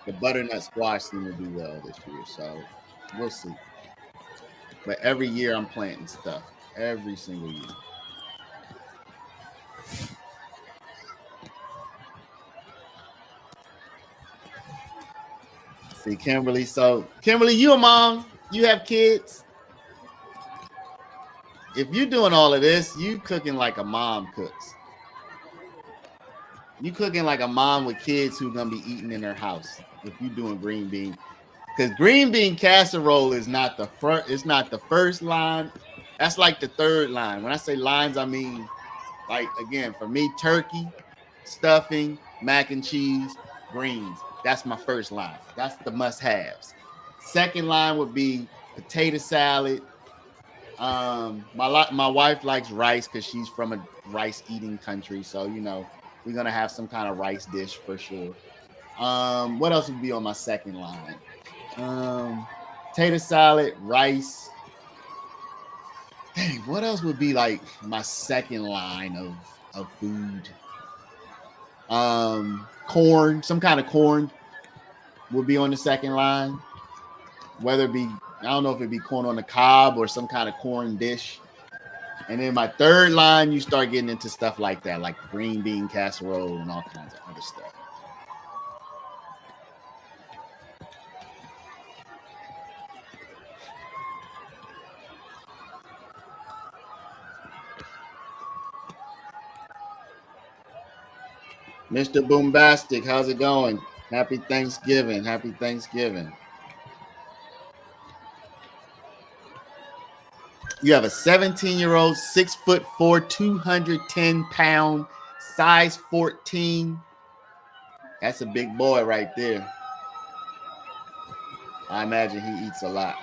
A: the butternut squash seemed to do well this year, so we'll see. But every year I'm planting stuff. Every single year. See, Kimberly. So, Kimberly, you a mom. You have kids. If you're doing all of this, you cooking like a mom cooks. You cooking like a mom with kids who gonna be eating in her house. If you doing green bean, because green bean casserole is not the first. It's not the first line. That's like the third line. When I say lines, I mean, like, again, for me, turkey, stuffing, mac and cheese, greens. That's my first line. That's the must-haves. Second line would be potato salad. My wife likes rice because she's from a rice-eating country, so you know we're gonna have some kind of rice dish for sure. What else would be on my second line? Potato salad, rice. Dang, what else would be like my second line of food? Corn, some kind of corn would be on the second line. Whether it be, I don't know if it'd be corn on the cob or some kind of corn dish. And then my third line, you start getting into stuff like that, like green bean casserole and all kinds of other stuff. Mr. Boombastic, how's it going? Happy Thanksgiving. Happy Thanksgiving. You have a 17-year-old, 6'4", 210-pound, size 14. That's a big boy right there. I imagine he eats a lot.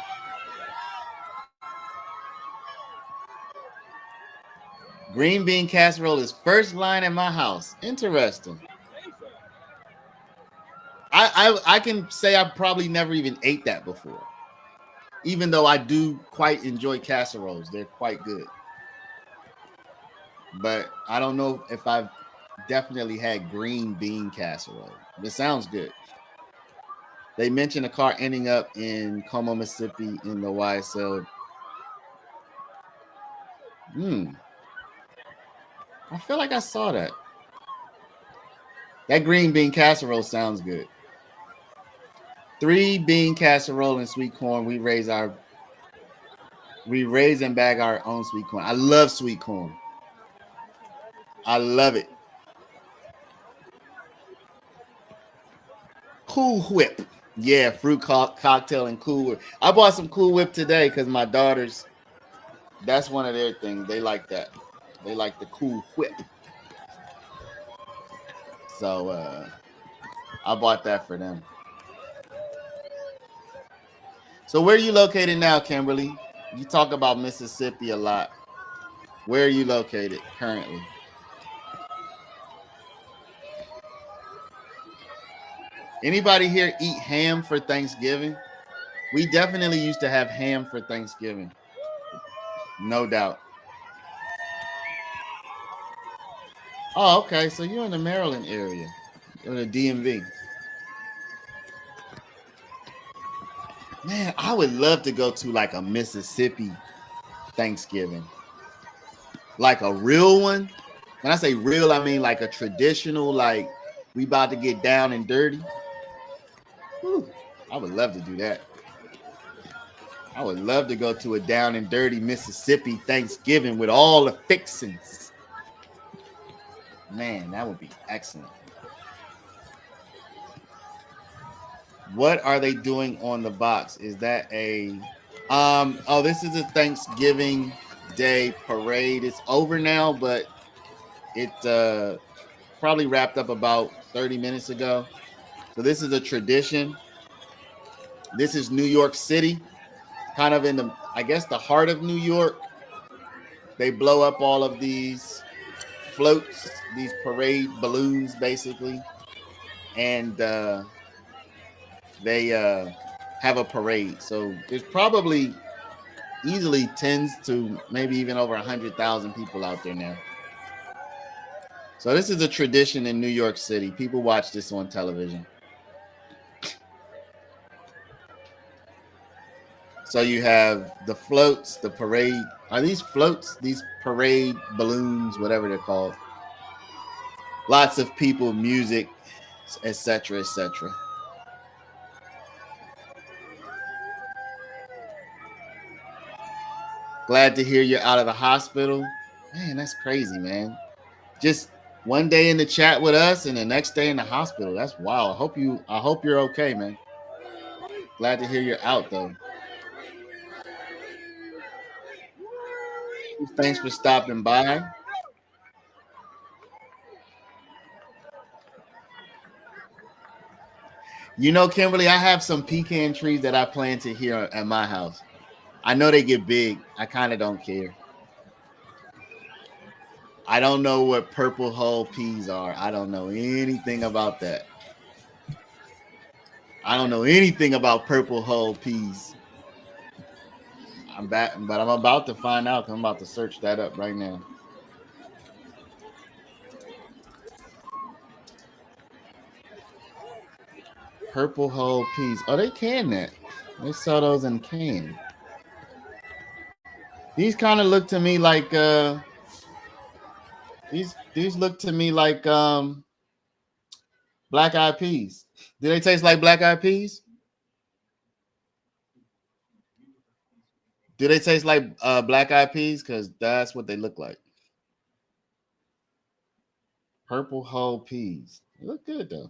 A: Green bean casserole is first line in my house. Interesting. I can say I probably never even ate that before. Even though I do quite enjoy casseroles. They're quite good. But I don't know if I've definitely had green bean casserole. It sounds good. They mentioned a car ending up in Como, Mississippi in the YSL. I feel like I saw that. That green bean casserole sounds good. 3 bean casserole and sweet corn. We raise and bag our own sweet corn. I love sweet corn. I love it. Cool Whip. Yeah, fruit cocktail and Cool Whip. I bought some Cool Whip today because my daughters, that's one of their things. They like that. They like the Cool Whip. So I bought that for them. So where are you located now, Kimberly? You talk about Mississippi a lot. Where are you located currently? Anybody here eat ham for Thanksgiving? We definitely used to have ham for Thanksgiving. No doubt. Oh, okay. So you're in the Maryland area, in the DMV. Man, I would love to go to like a Mississippi Thanksgiving. Like a real one. When I say real, I mean like a traditional, like we about to get down and dirty. Whew, I would love to do that. I would love to go to a down and dirty Mississippi Thanksgiving with all the fixings. Man, that would be excellent. What are they doing on the box? Is that a this is a Thanksgiving Day parade. It's over now, but it probably wrapped up about 30 minutes ago. So this is a tradition. This is New York City, kind of in the, I guess, the heart of New York. They blow up all of these floats, these parade balloons, basically, and they have a parade. So there's probably easily tens to maybe even over 100,000 people out there now. So this is a tradition in New York City. People watch this on television. So you have the floats, the parade. Are these floats? These parade balloons, whatever they're called. Lots of people, music, etc., etc. Glad to hear you're out of the hospital. Man, that's crazy, man. Just one day in the chat with us and the next day in the hospital. That's wild. I hope you're okay, man. Glad to hear you're out though. Thanks for stopping by. You know, Kimberly, I have some pecan trees that I planted here at my house. I know they get big. I kind of don't care. I don't know what purple hull peas are. I don't know anything about that. I don't know anything about purple hull peas. I'm about to find out. I'm about to search that up right now. Purple hull peas. Oh, they can that. They sell those in can. These kind of look to me like these look to me like black eyed peas. Do they taste like black eyed peas? Do they taste like black eyed peas? Because that's what they look like. Purple hull peas. They look good though.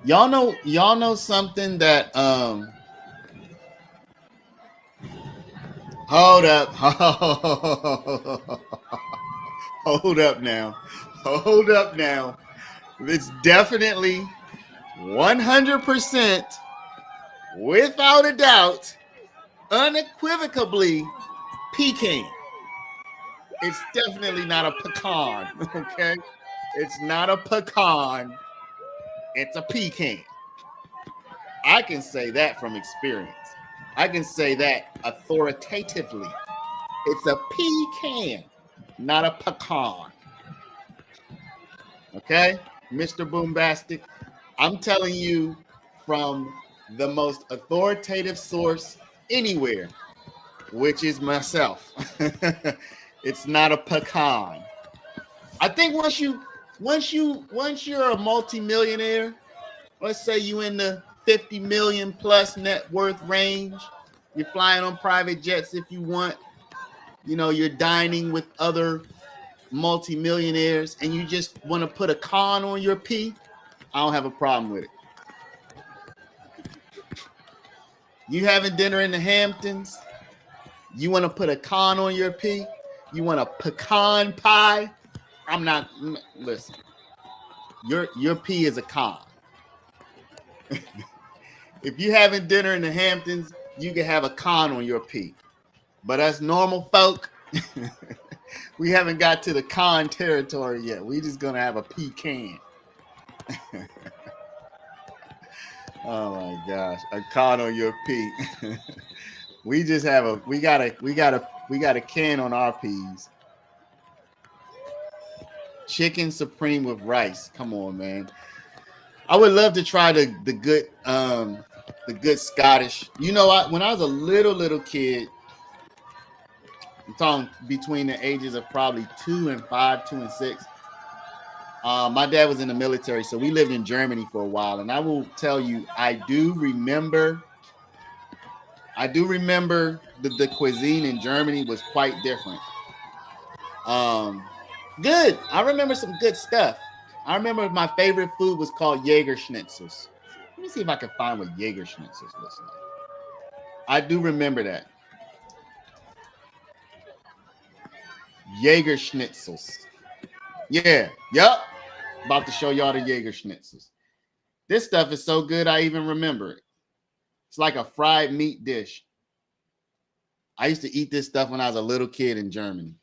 A: Y'all know something that hold up. Hold up now. Hold up now. It's definitely 100% without a doubt, unequivocally pecan. It's definitely not a pecan, okay? It's not a pecan. It's a pecan. I can say that from experience. I can say that authoritatively. It's a pecan, not a pecan. Okay, Mr. Boombastic, I'm telling you from the most authoritative source anywhere, which is myself. It's not a pecan. I think once you're a multimillionaire, let's say you in the 50 million plus net worth range, you're flying on private jets if you want, you know, you're dining with other multimillionaires and you just want to put a con on your P, I don't have a problem with it. You having dinner in the Hamptons, you want to put a con on your P, you want a pecan pie, I'm not, listen, your P is a con. If you having dinner in the Hamptons, you can have a con on your P. But as normal folk, we haven't got to the con territory yet. We just gonna have a pecan. Oh my gosh, a con on your P. We just have we got a can on our peas. Chicken supreme with rice. Come on, man. I would love to try the good Scottish. You know, when I was a little kid, I'm talking between the ages of probably 2 and 5, 2 and 6. My dad was in the military, so we lived in Germany for a while. And I will tell you, I do remember the cuisine in Germany was quite different. Good. I remember some good stuff. I remember my favorite food was called Jaeger schnitzels. Let me see if I can find what Jaeger schnitzels looks like. I do remember that. Jaeger schnitzels. Yeah. Yep. About to show y'all the Jaeger schnitzels. This stuff is so good, I even remember it. It's like a fried meat dish. I used to eat this stuff when I was a little kid in Germany.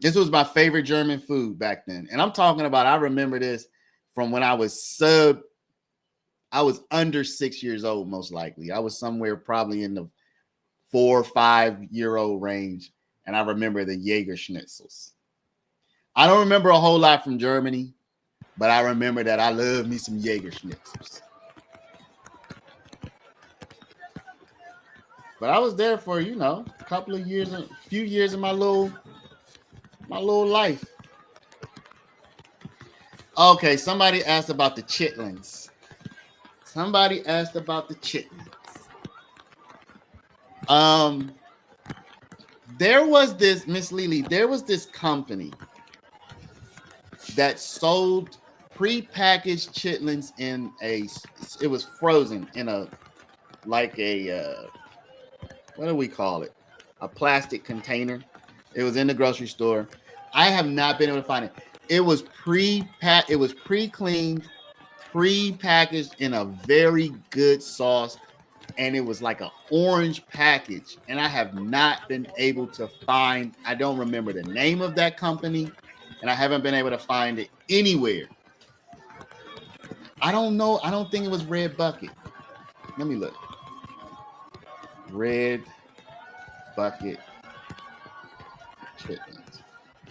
A: This was my favorite German food back then. And I'm talking about, I remember this from when I was under 6 years old, most likely. I was somewhere probably in the 4 or 5 year old range, and I remember the Jaeger schnitzels. I don't remember a whole lot from Germany, but I remember that I love me some Jaeger schnitzels. But I was there for, a couple of years, a few years of my little life. Okay, somebody asked about the chitlins. There was this, Miss Lily, there was this company that sold pre-packaged chitlins it was frozen in what do we call it? A plastic container. It was in the grocery store. I have not been able to find it. It was pre-cleaned, pre-packaged in a very good sauce, and it was like an orange package. And I have not been able to find, I don't remember the name of that company, and I haven't been able to find it anywhere. I don't know. I don't think it was Red Bucket. Let me look. Red Bucket chitlins.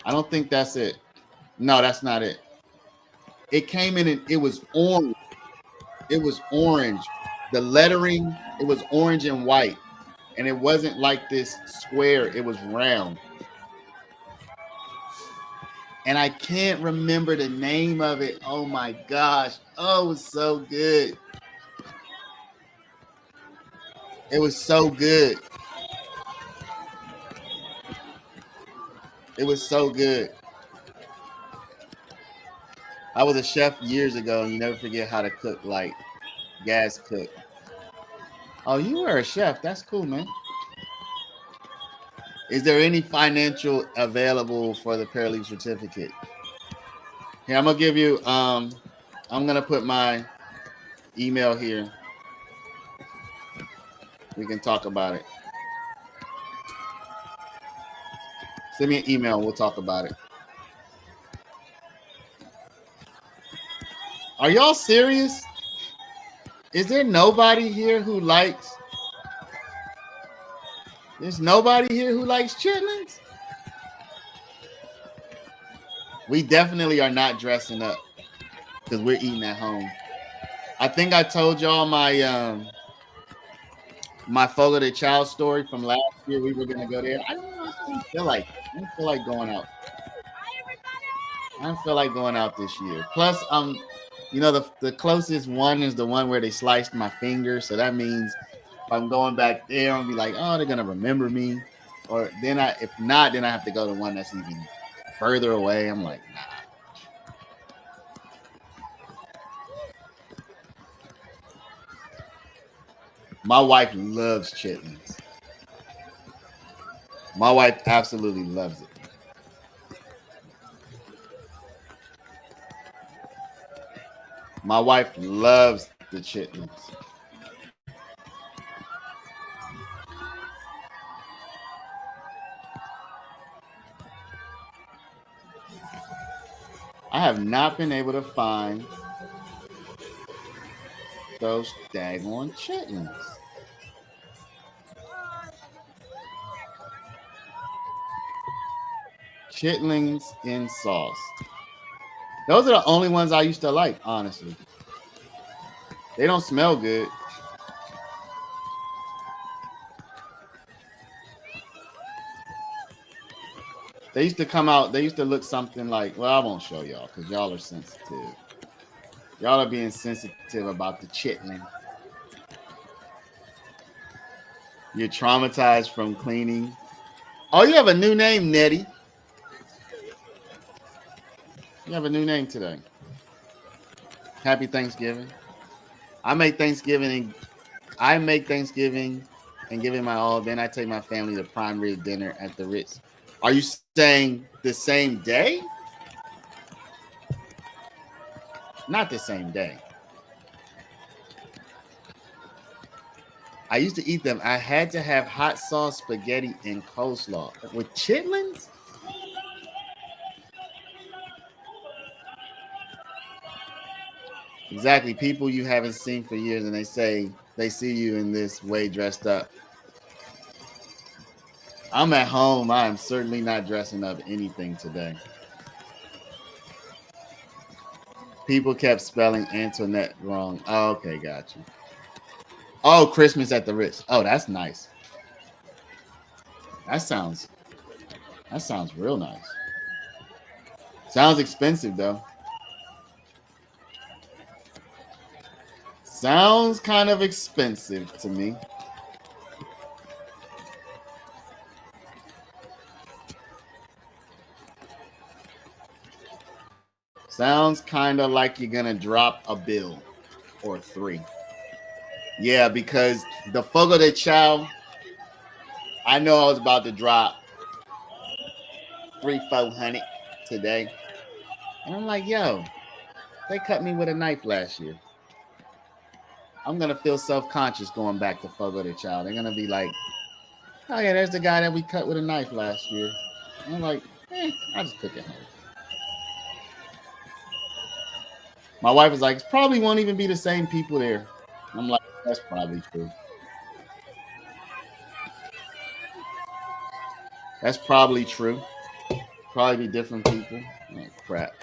A: I don't think that's it. No, that's not it. It came in and it was orange. It was orange. The lettering, it was orange and white. And it wasn't like this square. It was round. And I can't remember the name of it. Oh my gosh. Oh, it was so good. It was so good. It was so good. I was a chef years ago, and you never forget how to cook, like gas cook. Oh, you were a chef. That's cool, man. Is there any financial available for the paralegal certificate? Here, I'm gonna give you. I'm gonna put my email here. We can talk about it. Send me an email. We'll talk about it. Are y'all serious? Is there nobody here who likes? There's nobody here who likes chitlins? We definitely are not dressing up because we're eating at home. I think I told y'all my my Fogo de Chao story from last year. We were gonna go there. I don't feel like going out. I don't feel like going out this year. Plus, the closest one is the one where they sliced my finger. So that means if I'm going back there, I'll be like, oh, they're gonna remember me. Or then if not, then I have to go to one that's even further away. I'm like, nah. My wife loves chitlins. My wife absolutely loves it. My wife loves the chitlins. I have not been able to find those daggone chitlins. Chitlins in sauce. Those are the only ones I used to like, honestly. They don't smell good. They used to come out, they used to look something like, well, I won't show y'all because y'all are sensitive. Y'all are being sensitive about the chitlin. You're traumatized from cleaning. Oh, you have a new name, Nettie. You have a new name today. Happy Thanksgiving. I make Thanksgiving and give it my all. Then I take my family to prime rib dinner at the Ritz. Are you saying the same day? Not the same day. I used to eat them. I had to have hot sauce, spaghetti, and coleslaw. With chitlins? Exactly. People you haven't seen for years and they say they see you in this way dressed up. I'm at home. I am certainly not dressing up anything today. People kept spelling Antoinette wrong. Oh, okay, got you. Oh, Christmas at the Ritz. Oh, that's nice. That sounds real nice. Sounds expensive though. Sounds kind of expensive to me. Sounds kind of like you're gonna drop a bill or three. Yeah, because the Fogo de Chao, I know I was about to drop 300-400 today. And I'm like, yo, they cut me with a knife last year. I'm gonna feel self-conscious going back to Fogo de Chao. They're gonna be like, oh yeah, there's the guy that we cut with a knife last year. And I'm like, I just cook at home. My wife was like, it probably won't even be the same people there. I'm like, that's probably true. That's probably true. Probably be different people. Oh, crap.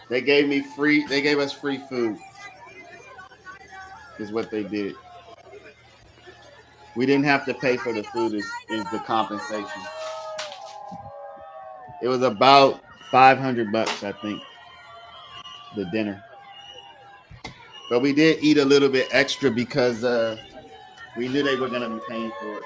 A: They gave us free food. Is what they did. We didn't have to pay for the food is the compensation. It was about $500, I think, the dinner. But we did eat a little bit extra because we knew they were going to be paying for it.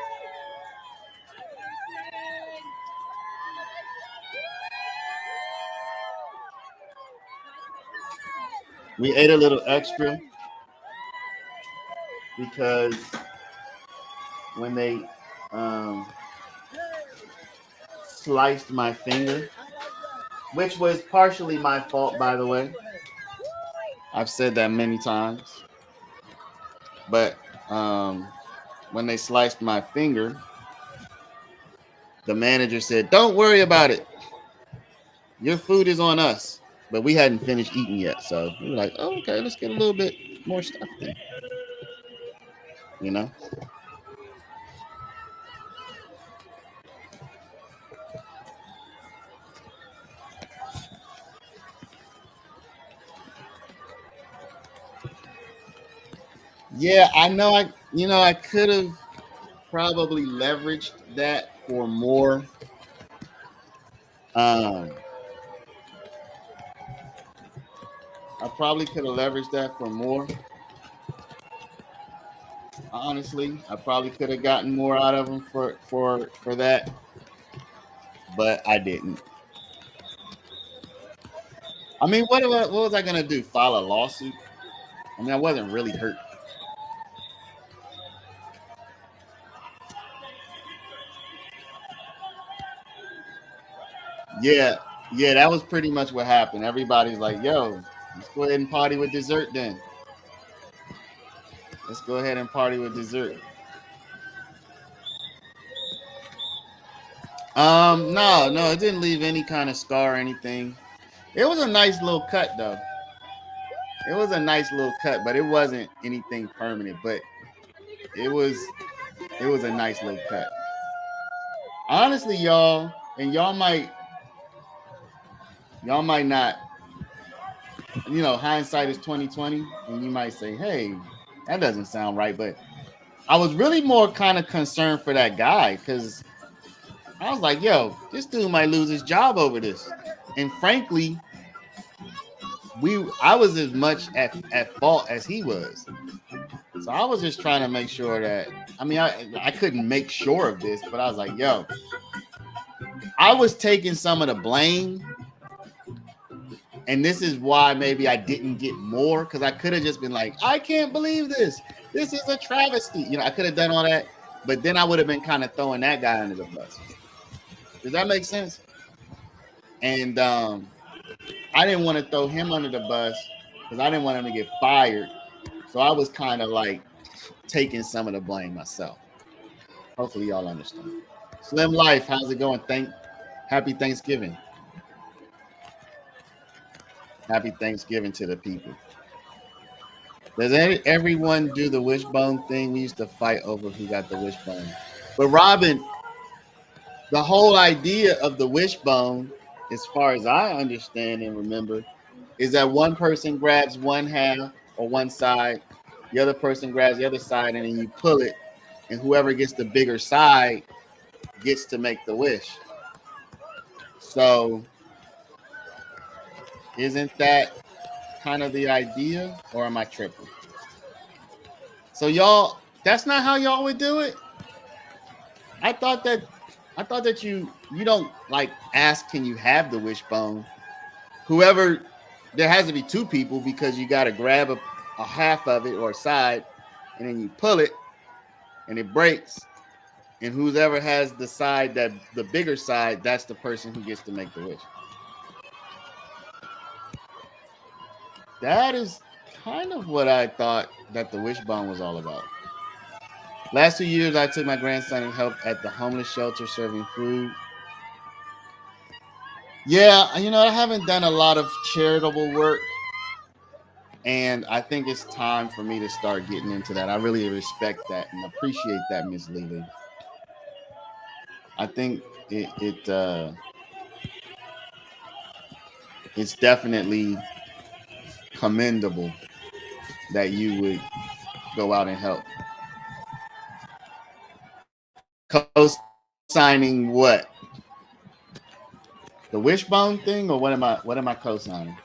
A: We ate a little extra because when they sliced my finger, which was partially my fault, by the way. I've said that many times. But when they sliced my finger, the manager said, don't worry about it. Your food is on us. But we hadn't finished eating yet. So we were like, oh, okay, let's get a little bit more stuff then. You know? Yeah, I know. I could have probably leveraged that for more. I probably could have leveraged that for more. Honestly, I probably could have gotten more out of them for that, but I didn't. I mean, what was I gonna do? File a lawsuit? I mean, I wasn't really hurt. Yeah, that was pretty much what happened. Everybody's like, yo, let's go ahead and party with dessert then. Let's go ahead and party with dessert. No, it didn't leave any kind of scar or anything. It was a nice little cut though. It was a nice little cut, but it wasn't anything permanent. But it was a nice little cut. Honestly, y'all, and y'all might not, hindsight is 2020, and you might say, hey, that doesn't sound right. But I was really more kind of concerned for that guy because I was like, yo, this dude might lose his job over this. And frankly, I was as much at fault as he was. So I was just trying to make sure that, I couldn't make sure of this, but I was like, yo, I was taking some of the blame. And this is why maybe I didn't get more, because I could have just been like, I can't believe this. This is a travesty. I could have done all that, but then I would have been kind of throwing that guy under the bus. Does that make sense? And I didn't want to throw him under the bus because I didn't want him to get fired. So I was kind of like taking some of the blame myself. Hopefully y'all understand. Slim Life, how's it going? Happy Thanksgiving. Happy Thanksgiving to the people. Does everyone do the wishbone thing? We used to fight over who got the wishbone. But Robin, the whole idea of the wishbone, as far as I understand and remember, is that one person grabs one half or one side, the other person grabs the other side, and then you pull it, and whoever gets the bigger side gets to make the wish. So isn't that kind of the idea, or am I tripping? So y'all, that's not how y'all would do it. I thought that you don't like ask, can you have the wishbone? Whoever, there has to be two people because you got to grab a half of it or a side, and then you pull it, and it breaks. And whoever has the side, that the bigger side, that's the person who gets to make the wish. That is kind of what I thought that the wishbone was all about. Last 2 years, I took my grandson and helped at the homeless shelter serving food. Yeah, I haven't done a lot of charitable work, and I think it's time for me to start getting into that. I really respect that and appreciate that, Ms. Lily. I think it's definitely commendable that you would go out and help. Co-signing what? The wishbone thing, or what am I co-signing?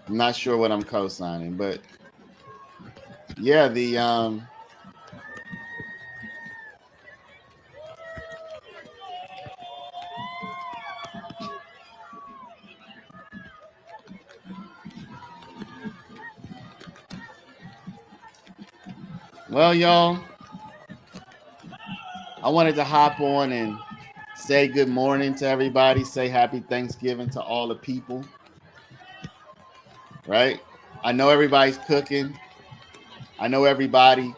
A: I'm not sure what I'm co-signing, but yeah, well, y'all, I wanted to hop on and say good morning to everybody, say happy Thanksgiving to all the people, right? I know everybody's cooking. I know everybody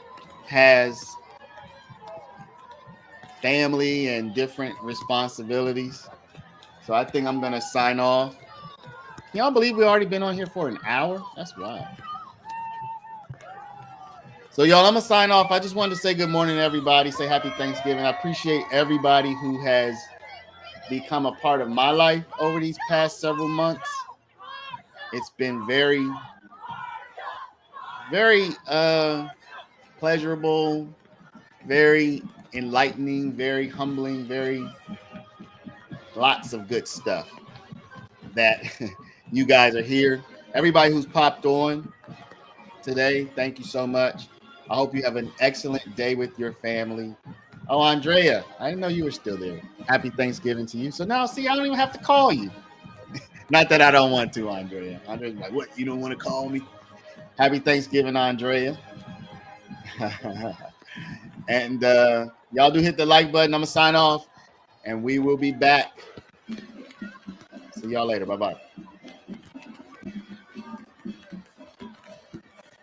A: has family and different responsibilities. So I think I'm going to sign off. Can y'all believe we've already been on here for an hour? That's wild. So, y'all, I'm going to sign off. I just wanted to say good morning to everybody, say happy Thanksgiving. I appreciate everybody who has become a part of my life over these past several months. It's been very, very pleasurable, very enlightening, very humbling, very lots of good stuff that you guys are here. Everybody who's popped on today, thank you so much. I hope you have an excellent day with your family. Oh, Andrea, I didn't know you were still there. Happy Thanksgiving to you. So now, see, I don't even have to call you. Not that I don't want to, Andrea. Andrea's like, what? You don't want to call me? Happy Thanksgiving, Andrea. And y'all do hit the like button. I'm going to sign off, and we will be back. See y'all later. Bye-bye.